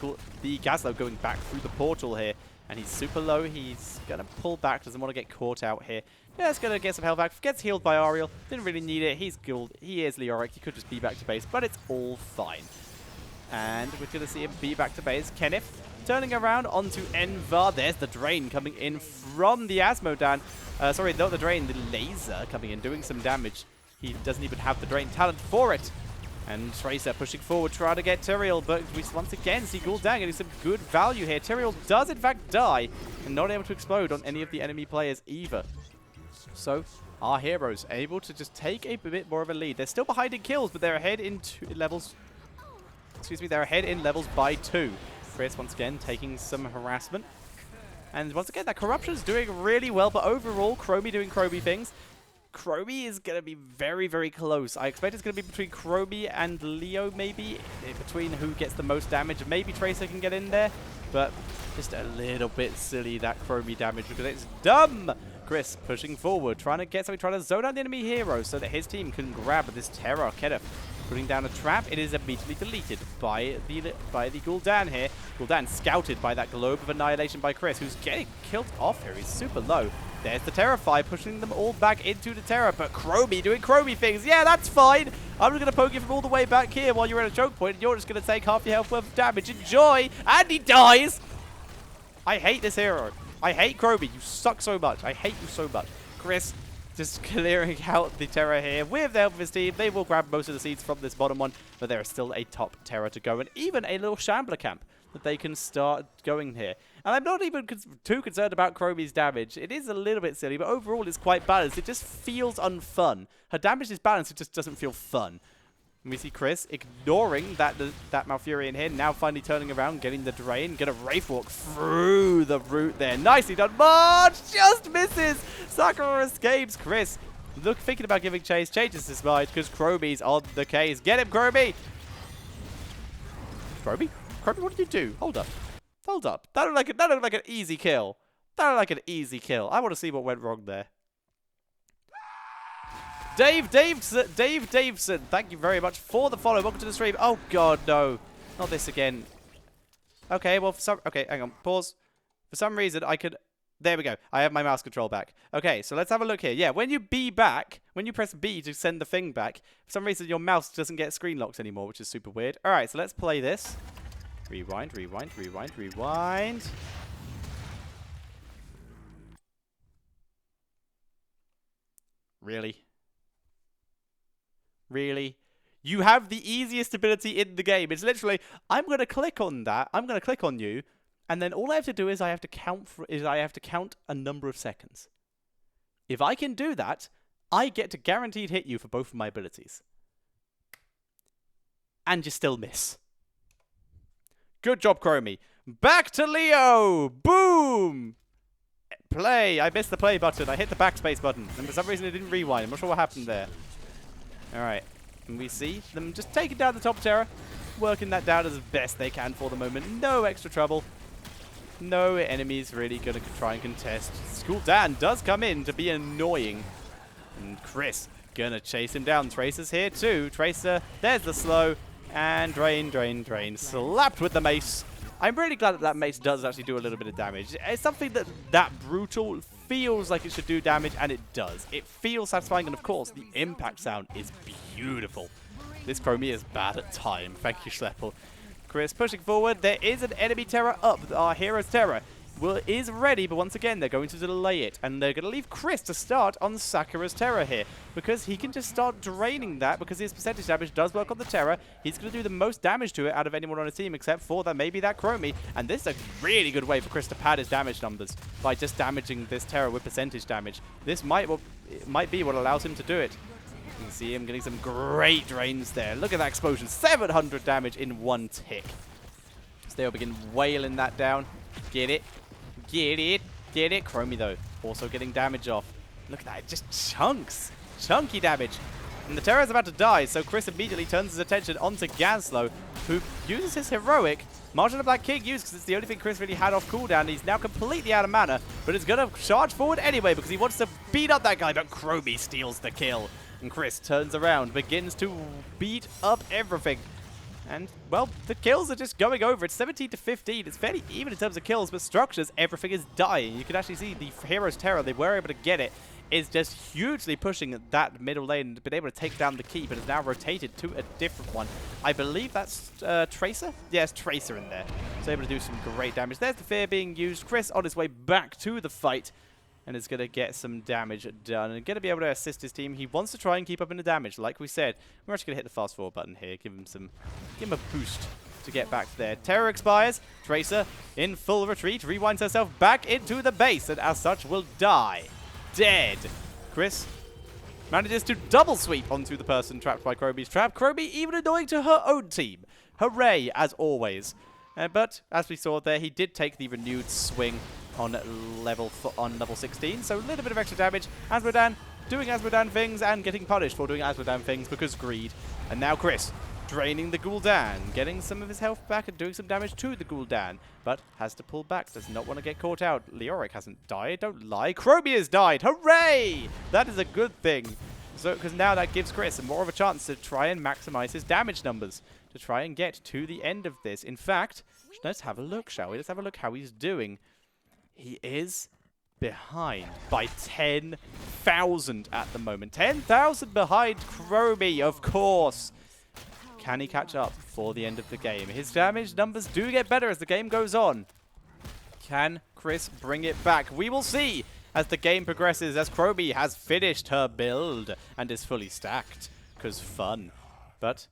the Gazlo going back through the portal here. And he's super low. He's going to pull back. Doesn't want to get caught out here. Yeah, it's going to get some health back. Gets healed by Ariel. Didn't really need it. He's Gould. He is Leoric. He could just be back to base, but it's all fine. And we're going to see him be back to base. Kenneth turning around onto Envar. There's the drain coming in from the Asmodan. Sorry, not the drain. The laser coming in, doing some damage. He doesn't even have the drain talent for it. And Tracer pushing forward, trying to get Tyrael, but we once again see Gul'dan getting some good value here. Tyrael does in fact die, and not able to explode on any of the enemy players either. So, our heroes able to just take a bit more of a lead. They're still behind in kills, but they're ahead in levels. Excuse me, they're ahead in levels by 2. Chris once again taking some harassment. And once again, that corruption is doing really well, but overall, Chromie doing Chromie things. Chromie is going to be very, very close. I expect it's going to be between Chromie and Leo, maybe, between who gets the most damage. Maybe Tracer can get in there, but just a little bit silly, that Chromie damage, because it's dumb. Chris pushing forward, trying to get something, trying to zone out the enemy hero so that his team can grab this Terror. Kenneth putting down a trap. It is immediately deleted by the Gul'dan here. Gul'dan scouted by that Globe of Annihilation by Chris, who's getting killed off here. He's super low. There's the Terrify, pushing them all back into the Terror, but Chromie doing Chromie things. Yeah, that's fine. I'm just going to poke you from all the way back here while you're at a choke point, and you're just going to take half your health worth of damage. Enjoy! And he dies! I hate this hero. I hate Chromie. You suck so much. I hate you so much. Chris just clearing out the Terror here with the help of his team. They will grab most of the seeds from this bottom one, but there is still a top Terror to go, and even a little Shambler camp that they can start going here. And I'm not even too concerned about Chromie's damage. It is a little bit silly, but overall it's quite balanced. It just feels unfun. Her damage is balanced, it just doesn't feel fun. And we see Chris ignoring that Malfurion here, now finally turning around, getting the drain, get a Wraith Walk through the route there. Nicely done. March just misses. Sakura escapes. Chris, thinking about giving chase, changes his mind because Chromie's on the case. Get him, Chromie. Chromie? Chromie, what did you do? Hold up. Hold up. That looked like an easy kill. That looked like an easy kill. I want to see what went wrong there. Dave Daveson, thank you very much for the follow. Welcome to the stream. Oh god, no. Not this again. Okay, well, okay, hang on. Pause. For some reason, I could... There we go. I have my mouse control back. Okay, so let's have a look here. Yeah, when you press B to send the thing back, for some reason your mouse doesn't get screen locked anymore, which is super weird. Alright, so let's play this. Rewind. Really? Really? You have the easiest ability in the game. It's literally, I'm going to click on that. I'm going to click on you. And then all I have to do is I have to count a number of seconds. If I can do that, I get to guaranteed hit you for both of my abilities. And you still miss. Good job, Chromie. Back to Leo. Boom. Play. I missed the play button. I hit the backspace button. And for some reason it didn't rewind. I'm not sure what happened there. Alright. And we see them just taking down the top Terror. Working that down as best they can for the moment. No extra trouble. no enemies really going to try and contest. Gul'dan does come in to be annoying. And Chris gonna chase him down. Tracer's here too. Tracer, there's the slow. And drain, drain, drain. Slapped with the mace. I'm really glad that that mace does actually do a little bit of damage. It's something that brutal feels like it should do damage, and it does. It feels satisfying, and of course, the impact sound is beautiful. This Chromie is bad at time. Thank you, Schleppel. Chris pushing forward. There is an enemy terror up. Our hero's terror is ready, but once again, they're going to delay it. And they're going to leave Chris to start on Sakura's terror here, because he can just start draining that, because his percentage damage does work on the terror. He's going to do the most damage to it out of anyone on his team, except for that maybe that Chromie. And this is a really good way for Chris to pad his damage numbers by just damaging this terror with percentage damage. This might be what allows him to do it. You can see him getting some great drains there. Look at that explosion. 700 damage in one tick. So they'll begin wailing that down. Get it. Get it. Get it. Chromie, though, also getting damage off. Look at that. Just chunks. Chunky damage. And the terror is about to die, so Chris immediately turns his attention onto Gazlo, who uses his heroic. March of the Black King used, because it's the only thing Chris really had off cooldown. He's now completely out of mana, but is going to charge forward anyway, because he wants to beat up that guy, but Chromie steals the kill. And Chris turns around, begins to beat up everything. And, well, the kills are just going over. It's 17 to 15. It's fairly even in terms of kills, but structures, everything is dying. You can actually see the hero's terror. They were able to get it. Is just hugely pushing that middle lane, been able to take down the key, but is now rotated to a different one. I believe that's Tracer? Yes, Tracer in there. So able to do some great damage. There's the fear being used. Chris on his way back to the fight, and is going to get some damage done, and going to be able to assist his team. He wants to try and keep up in the damage, like we said. We're actually going to hit the fast forward button here, give him a boost to get back there. Terror expires. Tracer in full retreat, rewinds herself back into the base, and as such will die. Dead. Chris manages to double sweep onto the person trapped by Chromie's trap. Chromie even annoying to her own team. Hooray, as always. But as we saw there, he did take the renewed swing on level 16, so a little bit of extra damage. Asmodan doing Asmodan things and getting punished for doing Asmodan things because greed. And now Chris draining the Gul'dan, getting some of his health back and doing some damage to the Gul'dan, but has to pull back, does not want to get caught out. Leoric hasn't died, don't lie. Chromie has died, hooray! That is a good thing. So, because now that gives Chris more of a chance to try and maximize his damage numbers, to try and get to the end of this. In fact, let's have a look, shall we? Let's have a look how he's doing. He is behind by 10,000 at the moment. 10,000 behind Chromie, of course. Can he catch up for the end of the game? His damage numbers do get better as the game goes on. Can Chris bring it back? We will see as the game progresses, as Chromie has finished her build and is fully stacked, because fun. But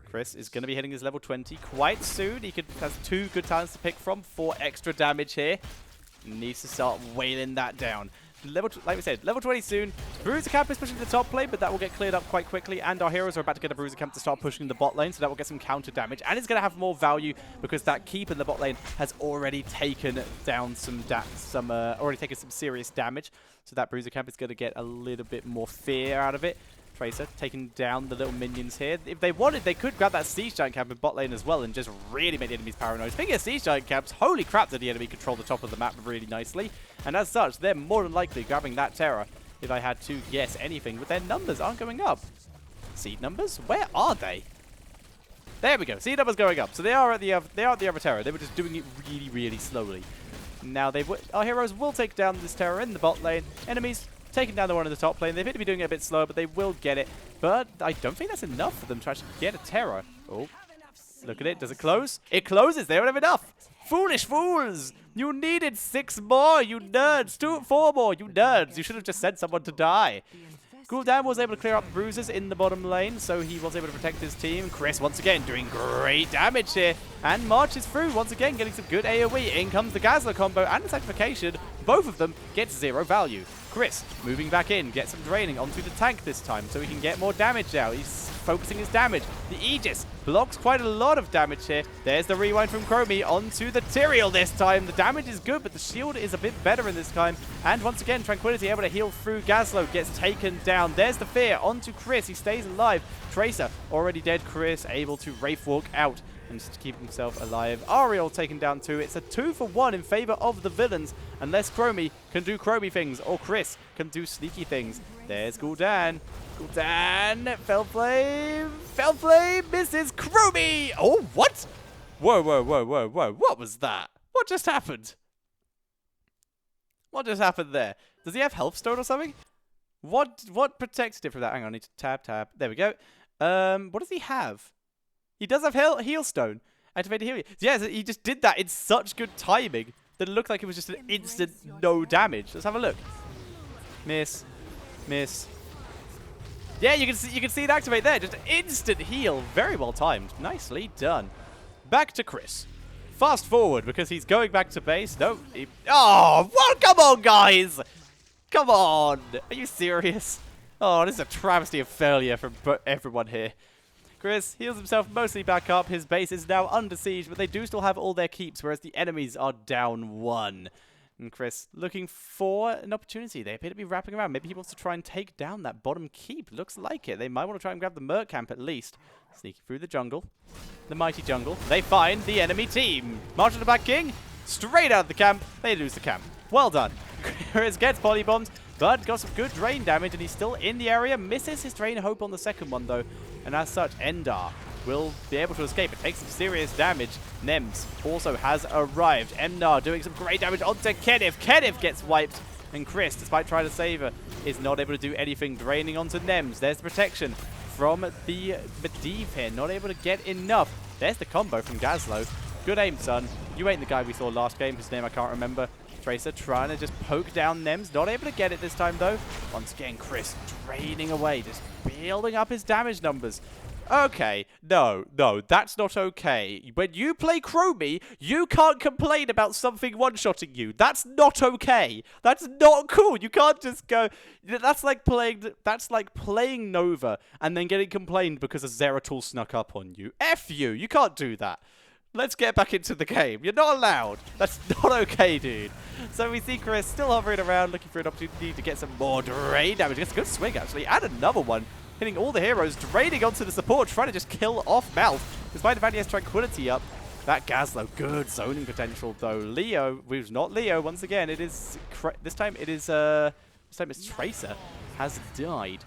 Chris is going to be hitting his level 20 quite soon. He has 2 good talents to pick from for extra damage here. Needs to start wailing that down. Like we said, level 20 soon. Bruiser Camp is pushing to the top lane, but that will get cleared up quite quickly. And our heroes are about to get a Bruiser Camp to start pushing the bot lane, so that will get some counter damage. And it's going to have more value because that keep in the bot lane has already taken down some serious damage. So that Bruiser Camp is going to get a little bit more fear out of it. Tracer taking down the little minions here. If they wanted, they could grab that Siege Giant camp in bot lane as well and just really make the enemies paranoid. Speaking of Siege Giant camps, holy crap did the enemy control the top of the map really nicely. And as such, they're more than likely grabbing that Terror, if I had to guess anything. But their numbers aren't going up. Seed numbers? Where are they? There we go. Seed numbers going up. So they are at the other Terror. They were just doing it really, really slowly. Now our heroes will take down this Terror in the bot lane. Enemies taking down the one in the top lane. They appear to be doing it a bit slower, but they will get it. But I don't think that's enough for them to actually get a Terror. Oh, look at it. Does it close? It closes. They don't have enough. Foolish fools! You needed 6 more, you nerds! 4 more, you nerds! You should have just sent someone to die. Gul'dan was able to clear up the bruises in the bottom lane, so he was able to protect his team. Chris, once again, doing great damage here. And marches through, once again, getting some good AoE. In comes the Gazler combo and the Sanctification. Both of them get 0 value. Chris, moving back in, gets some draining onto the tank this time, so he can get more damage out. He's focusing his damage. The Aegis blocks quite a lot of damage here. There's the rewind from Chromie onto the Tyrael this time. The damage is good, but the shield is a bit better in this time. And once again, Tranquility able to heal through. Gazlo gets taken down. There's the fear onto Chris. He stays alive. Tracer already dead. Chris able to Wraith Walk out and just keep himself alive. Ariel taken down 2. It's a 2-for-1 in favor of the villains, unless Chromie can do Chromie things, or Chris can do sneaky things. There's Gul'dan. Gul'dan, Fellflame misses Chromie. Oh, what? Whoa, whoa, whoa, whoa, whoa. What was that? What just happened? What just happened there? Does he have Health Stone or something? What protected it from that? Hang on, I need to tab. There we go. What does he have? He does have Heal Stone. Activated heal. Yeah, so he just did that in such good timing that it looked like it was just an instant no damage. Let's have a look. Miss. Yeah, you can see it activate there. Just instant heal. Very well timed. Nicely done. Back to Chris. Fast forward because he's going back to base. No. Oh, well, come on, guys. Come on. Are you serious? Oh, this is a travesty of failure from everyone here. Chris heals himself mostly back up. His base is now under siege, but they do still have all their keeps, whereas the enemies are down 1. And Chris looking for an opportunity. They appear to be wrapping around. Maybe he wants to try and take down that bottom keep. Looks like it. They might want to try and grab the Merc camp at least. Sneaking through the jungle. The mighty jungle. They find the enemy team. March on the back king. Straight out of the camp. They lose the camp. Well done. Chris gets polybombed, but got some good drain damage, and he's still in the area. Misses his drain hope on the second one, though. And as such, Endar will be able to escape. It takes some serious damage. Nems also has arrived. Endar doing some great damage onto Kenneth. Kenneth gets wiped. And Chris, despite trying to save her, is not able to do anything. Draining onto Nems. There's the protection from the Medivh here. Not able to get enough. There's the combo from Gazlo. Good aim, son. You ain't the guy we saw last game. His name I can't remember. Tracer trying to just poke down Nems. Not able to get it this time, though. Once again, Chris draining away. Just building up his damage numbers. Okay. No, that's not okay. When you play Chromie, you can't complain about something one-shotting you. That's not okay. That's not cool. You can't just go... That's like playing Nova and then getting complained because a Zeratul snuck up on you. F you. You can't do that. Let's get back into the game. You're not allowed. That's not okay, dude. So we see Chris still hovering around, looking for an opportunity to get some more drain damage. Gets a good swing, actually. And another one. Hitting all the heroes, draining onto the support, trying to just kill off Mouth. Despite the fact he has Tranquility up. That Gazlo, good zoning potential, though. Leo, who's not Leo, once again, it is... This time it's Tracer, has died.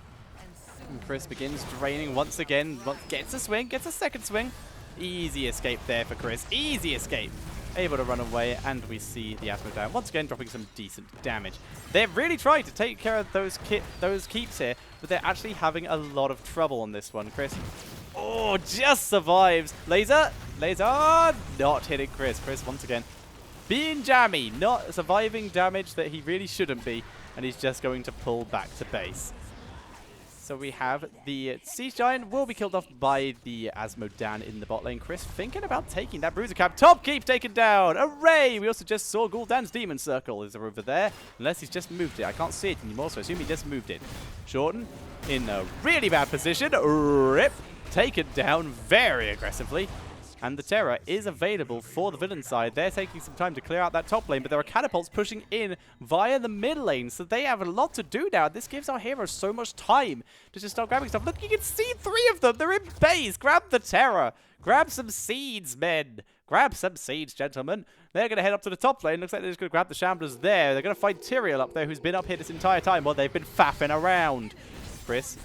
And Chris begins draining once again. Gets a swing, gets a second swing. Easy escape there for Chris. Easy escape. Able to run away, and we see the Asmo down. Once again, dropping some decent damage. They're really trying to take care of those keeps here, but they're actually having a lot of trouble on this one. Chris, oh, just survives. Laser, not hitting Chris. Chris, once again, being jammy, not surviving damage that he really shouldn't be, and he's just going to pull back to base. So we have the Siege Giant will be killed off by the Asmodan in the bot lane. Chris thinking about taking that Bruiser Cap. Top keep taken down. Hooray! We also just saw Gul'dan's Demon Circle is over there. Unless he's just moved it. I can't see it anymore, so I assume he just moved it. Shorten in a really bad position. Rip. Taken down very aggressively. And the Terror is available for the villain side. They're taking some time to clear out that top lane, but there are catapults pushing in via the mid lane, so they have a lot to do now. This gives our heroes so much time to just start grabbing stuff. Look, you can see 3 of them. They're in base. Grab the Terror. Grab some seeds, men. Grab some seeds, gentlemen. They're going to head up to the top lane. Looks like they're just going to grab the Shamblers there. They're going to find Tyrael up there, who's been up here this entire time while they've been faffing around. Chris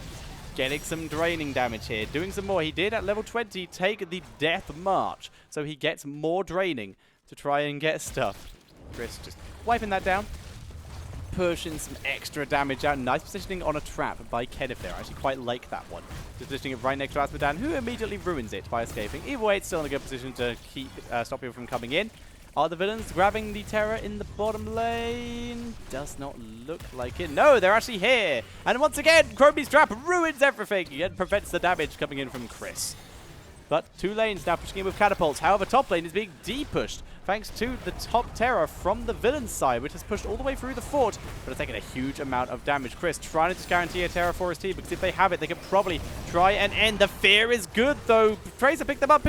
getting some draining damage here. Doing some more. He did at level 20 take the Death March. So he gets more draining to try and get stuff. Chris just wiping that down. Pushing some extra damage out. Nice positioning on a trap by Kenneth there. I actually quite like that one. Just positioning it right next to Asmodan, who immediately ruins it by escaping. Either way, it's still in a good position to keep stop people from coming in. Are the villains grabbing the Terror in the bottom lane? Does not look like it. No, they're actually here. And once again, Chromie's trap ruins everything and prevents the damage coming in from Chris. But 2 lanes now pushing in with catapults. However, top lane is being de-pushed thanks to the top Terror from the villain side, which has pushed all the way through the fort, but has taken a huge amount of damage. Chris trying to just guarantee a Terror for his team, because if they have it, they can probably try and end. The fear is good, though. Tracer picked them up.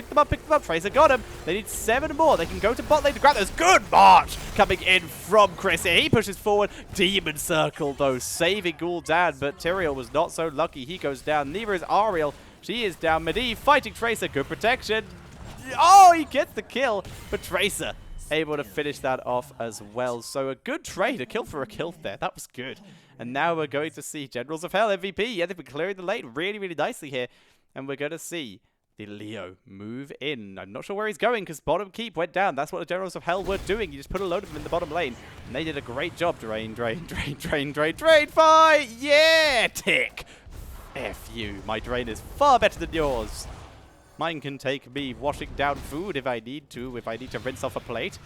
Tracer got him. They need 7 more. They can go to bot lane to grab those. Good march coming in from Chris here. He pushes forward. Demon Circle, though, saving Gul'dan, but Tyrael was not so lucky. He goes down. Neither is Ariel. She is down. Medivh fighting Tracer. Good protection. Oh, he gets the kill. But Tracer able to finish that off as well. So a good trade, a kill for a kill there. That was good. And now we're going to see Generals of Hell MVP. Yeah, they've been clearing the lane really, really nicely here. And we're going to see the Leo move in. I'm not sure where he's going because bottom keep went down. That's what the Generals of Hell were doing. You just put a load of them in the bottom lane. And they did a great job. Drain, drain, drain, drain, drain, drain, fight! Yeah! Tick! F you. My drain is far better than yours. Mine can take me washing down food if I need to rinse off a plate.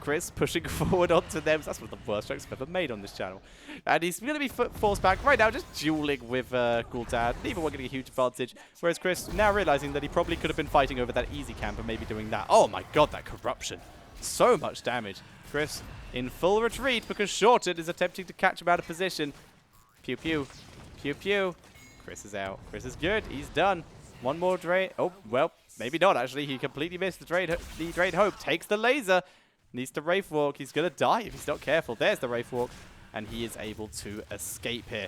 Chris pushing forward onto them. That's one of the worst jokes I've ever made on this channel. And he's going to be forced back right now, just dueling with Gul'dan. Neither one getting a huge advantage. Whereas Chris now realizing that he probably could have been fighting over that easy camp and maybe doing that. Oh my god, that corruption. So much damage. Chris in full retreat because Shorten is attempting to catch him out of position. Pew pew. Pew pew. Chris is out. Chris is good. He's done. One more drain. Oh, well, maybe not, actually. He completely missed the drain hope. Takes the laser. Needs to Wraith Walk. He's going to die if he's not careful. There's the Wraith Walk. And he is able to escape here.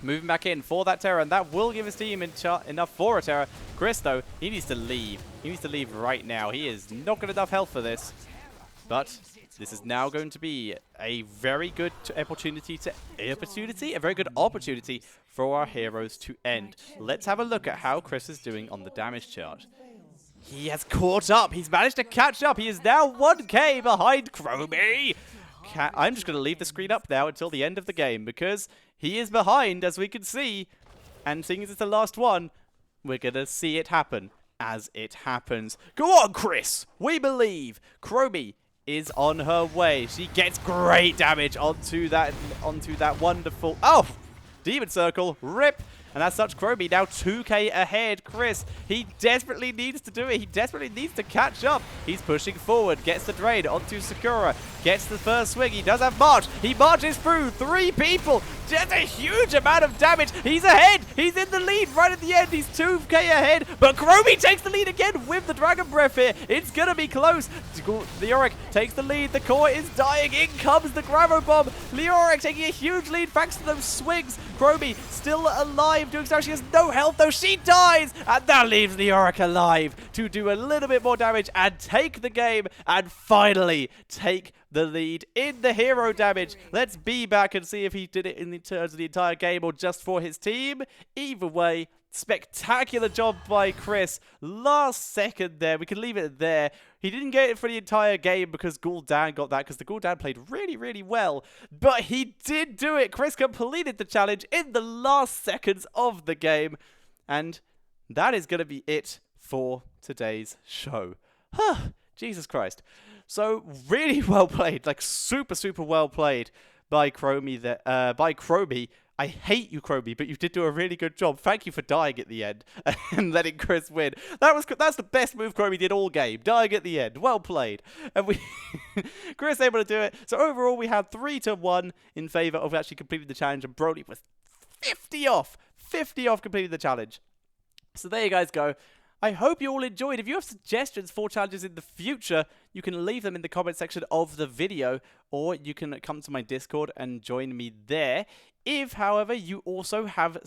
Moving back in for that Terror. And that will give his team enough for a Terror. Chris, though, he needs to leave. He needs to leave right now. He is not got enough health for this. But this is now going to be a very good opportunity for our heroes to end. Let's have a look at how Chris is doing on the damage chart. He has caught up. He's managed to catch up. He is now 1k behind Chromie. I'm just going to leave the screen up now until the end of the game because he is behind, as we can see. And seeing as it's the last one, we're going to see it happen as it happens. Go on, Chris. We believe. Chromie is on her way. She gets great damage onto that wonderful... Oh! Demon Circle. Rip. And as such, Chromie now 2k ahead. Chris, he desperately needs to do it. He desperately needs to catch up. He's pushing forward. Gets the drain onto Sakura. Gets the first swing. He does have March. He marches through 3 people. Just a huge amount of damage. He's ahead. He's in the lead right at the end. He's 2k ahead. But Chromie takes the lead again with the Dragon Breath here. It's going to be close. Leoric takes the lead. The core is dying. In comes the Gravo Bomb. Leoric taking a huge lead thanks to those swings. Chromie still alive. Doing so. She has no health though. She dies. And that leaves Leoric alive to do a little bit more damage and take the game and finally take the lead in the hero damage. Let's be back and see if he did it in terms of the entire game or just for his team. Either way, spectacular job by Chris. Last second there. We can leave it there. He didn't get it for the entire game because Gul'dan got that because the Gul'dan played really, really well. But he did do it. Chris completed the challenge in the last seconds of the game. And that is going to be it for today's show. Jesus Christ. So really well played. Like super, super well played by Chromie. By Chromie. I hate you, Chromie, but you did do a really good job. Thank you for dying at the end and letting Chris win. That's the best move Chromie did all game. Dying at the end. Well played. And Chris able to do it. So overall, we had 3-1 in favor of actually completing the challenge, and Brody was 50 off. 50 off completing the challenge. So there you guys go. I hope you all enjoyed. If you have suggestions for challenges in the future, you can leave them in the comment section of the video, or you can come to my Discord and join me there. If, however, you also have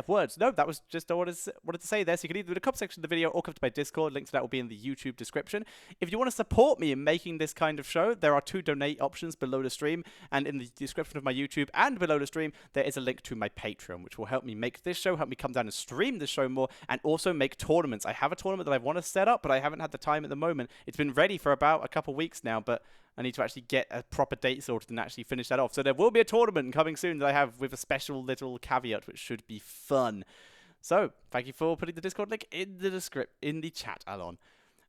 words. No, that was just what I wanted to say there. So you can either do the comment section of the video or come to my Discord. Links to that will be in the YouTube description. If you want to support me in making this kind of show, there are 2 donate options below the stream. And in the description of my YouTube and below the stream, there is a link to my Patreon, which will help me make this show, help me come down and stream this show more, and also make tournaments. I have a tournament that I want to set up, but I haven't had the time at the moment. It's been ready for about a couple weeks now, but I need to actually get a proper date sorted and actually finish that off. So there will be a tournament coming soon that I have with a special little caveat, which should be fun. So thank you for putting the Discord link in the chat, Alon.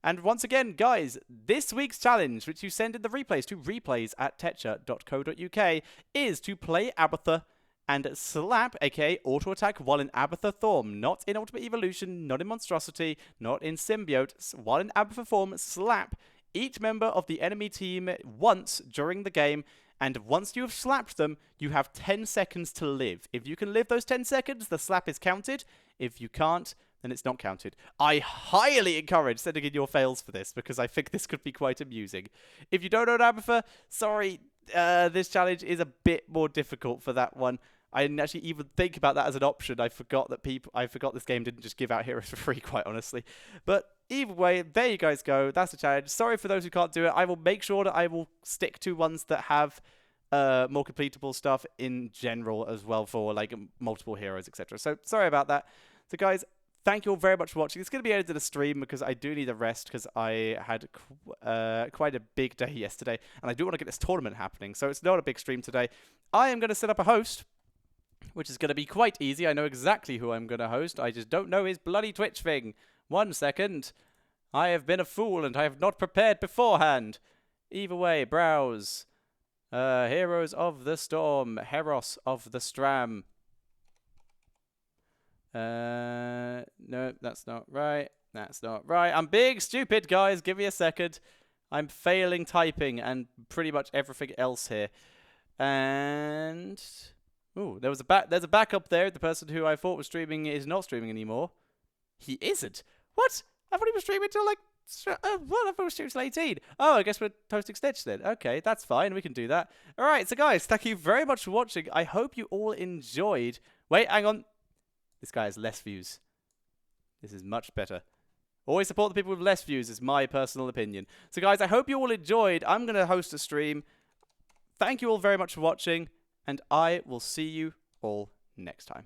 And once again, guys, this week's challenge, which you send in the replays to replays@tetcher.co.uk, is to play Abathur and slap, aka auto attack, while in Abathur form, not in Ultimate Evolution, not in Monstrosity, not in Symbiote, while in Abathur form, slap each member of the enemy team once during the game, and once you have slapped them, you have 10 seconds to live. If you can live those 10 seconds, the slap is counted. If you can't, then it's not counted. I highly encourage sending in your fails for this, because I think this could be quite amusing. If you don't know Abathur, sorry, this challenge is a bit more difficult for that one. I didn't actually even think about that as an option. I forgot this game didn't just give out heroes for free, quite honestly. But either way, there you guys go. That's the challenge. Sorry for those who can't do it. I will make sure that I will stick to ones that have more completable stuff in general as well for like multiple heroes, etc. So sorry about that. So guys, thank you all very much for watching. It's going to be edited a stream because I do need a rest because I had quite a big day yesterday and I do want to get this tournament happening. So it's not a big stream today. I am going to set up a host, which is going to be quite easy. I know exactly who I'm going to host. I just don't know his bloody Twitch thing. 1 second. I have been a fool and I have not prepared beforehand. Either way, browse. Heroes of the Storm. Heros of the Stram. No, that's not right. That's not right. I'm being stupid, guys. Give me a second. I'm failing typing and pretty much everything else here. And... ooh, there's a backup there. The person who I thought was streaming is not streaming anymore. He isn't. What? I thought he was streaming till like... what? I thought he was streaming till 18. Oh, I guess we're toasting Stitch then. Okay, that's fine. We can do that. Alright, so guys, thank you very much for watching. I hope you all enjoyed. Wait, hang on. This guy has less views. This is much better. Always support the people with less views is my personal opinion. So guys, I hope you all enjoyed. I'm going to host a stream. Thank you all very much for watching. And I will see you all next time.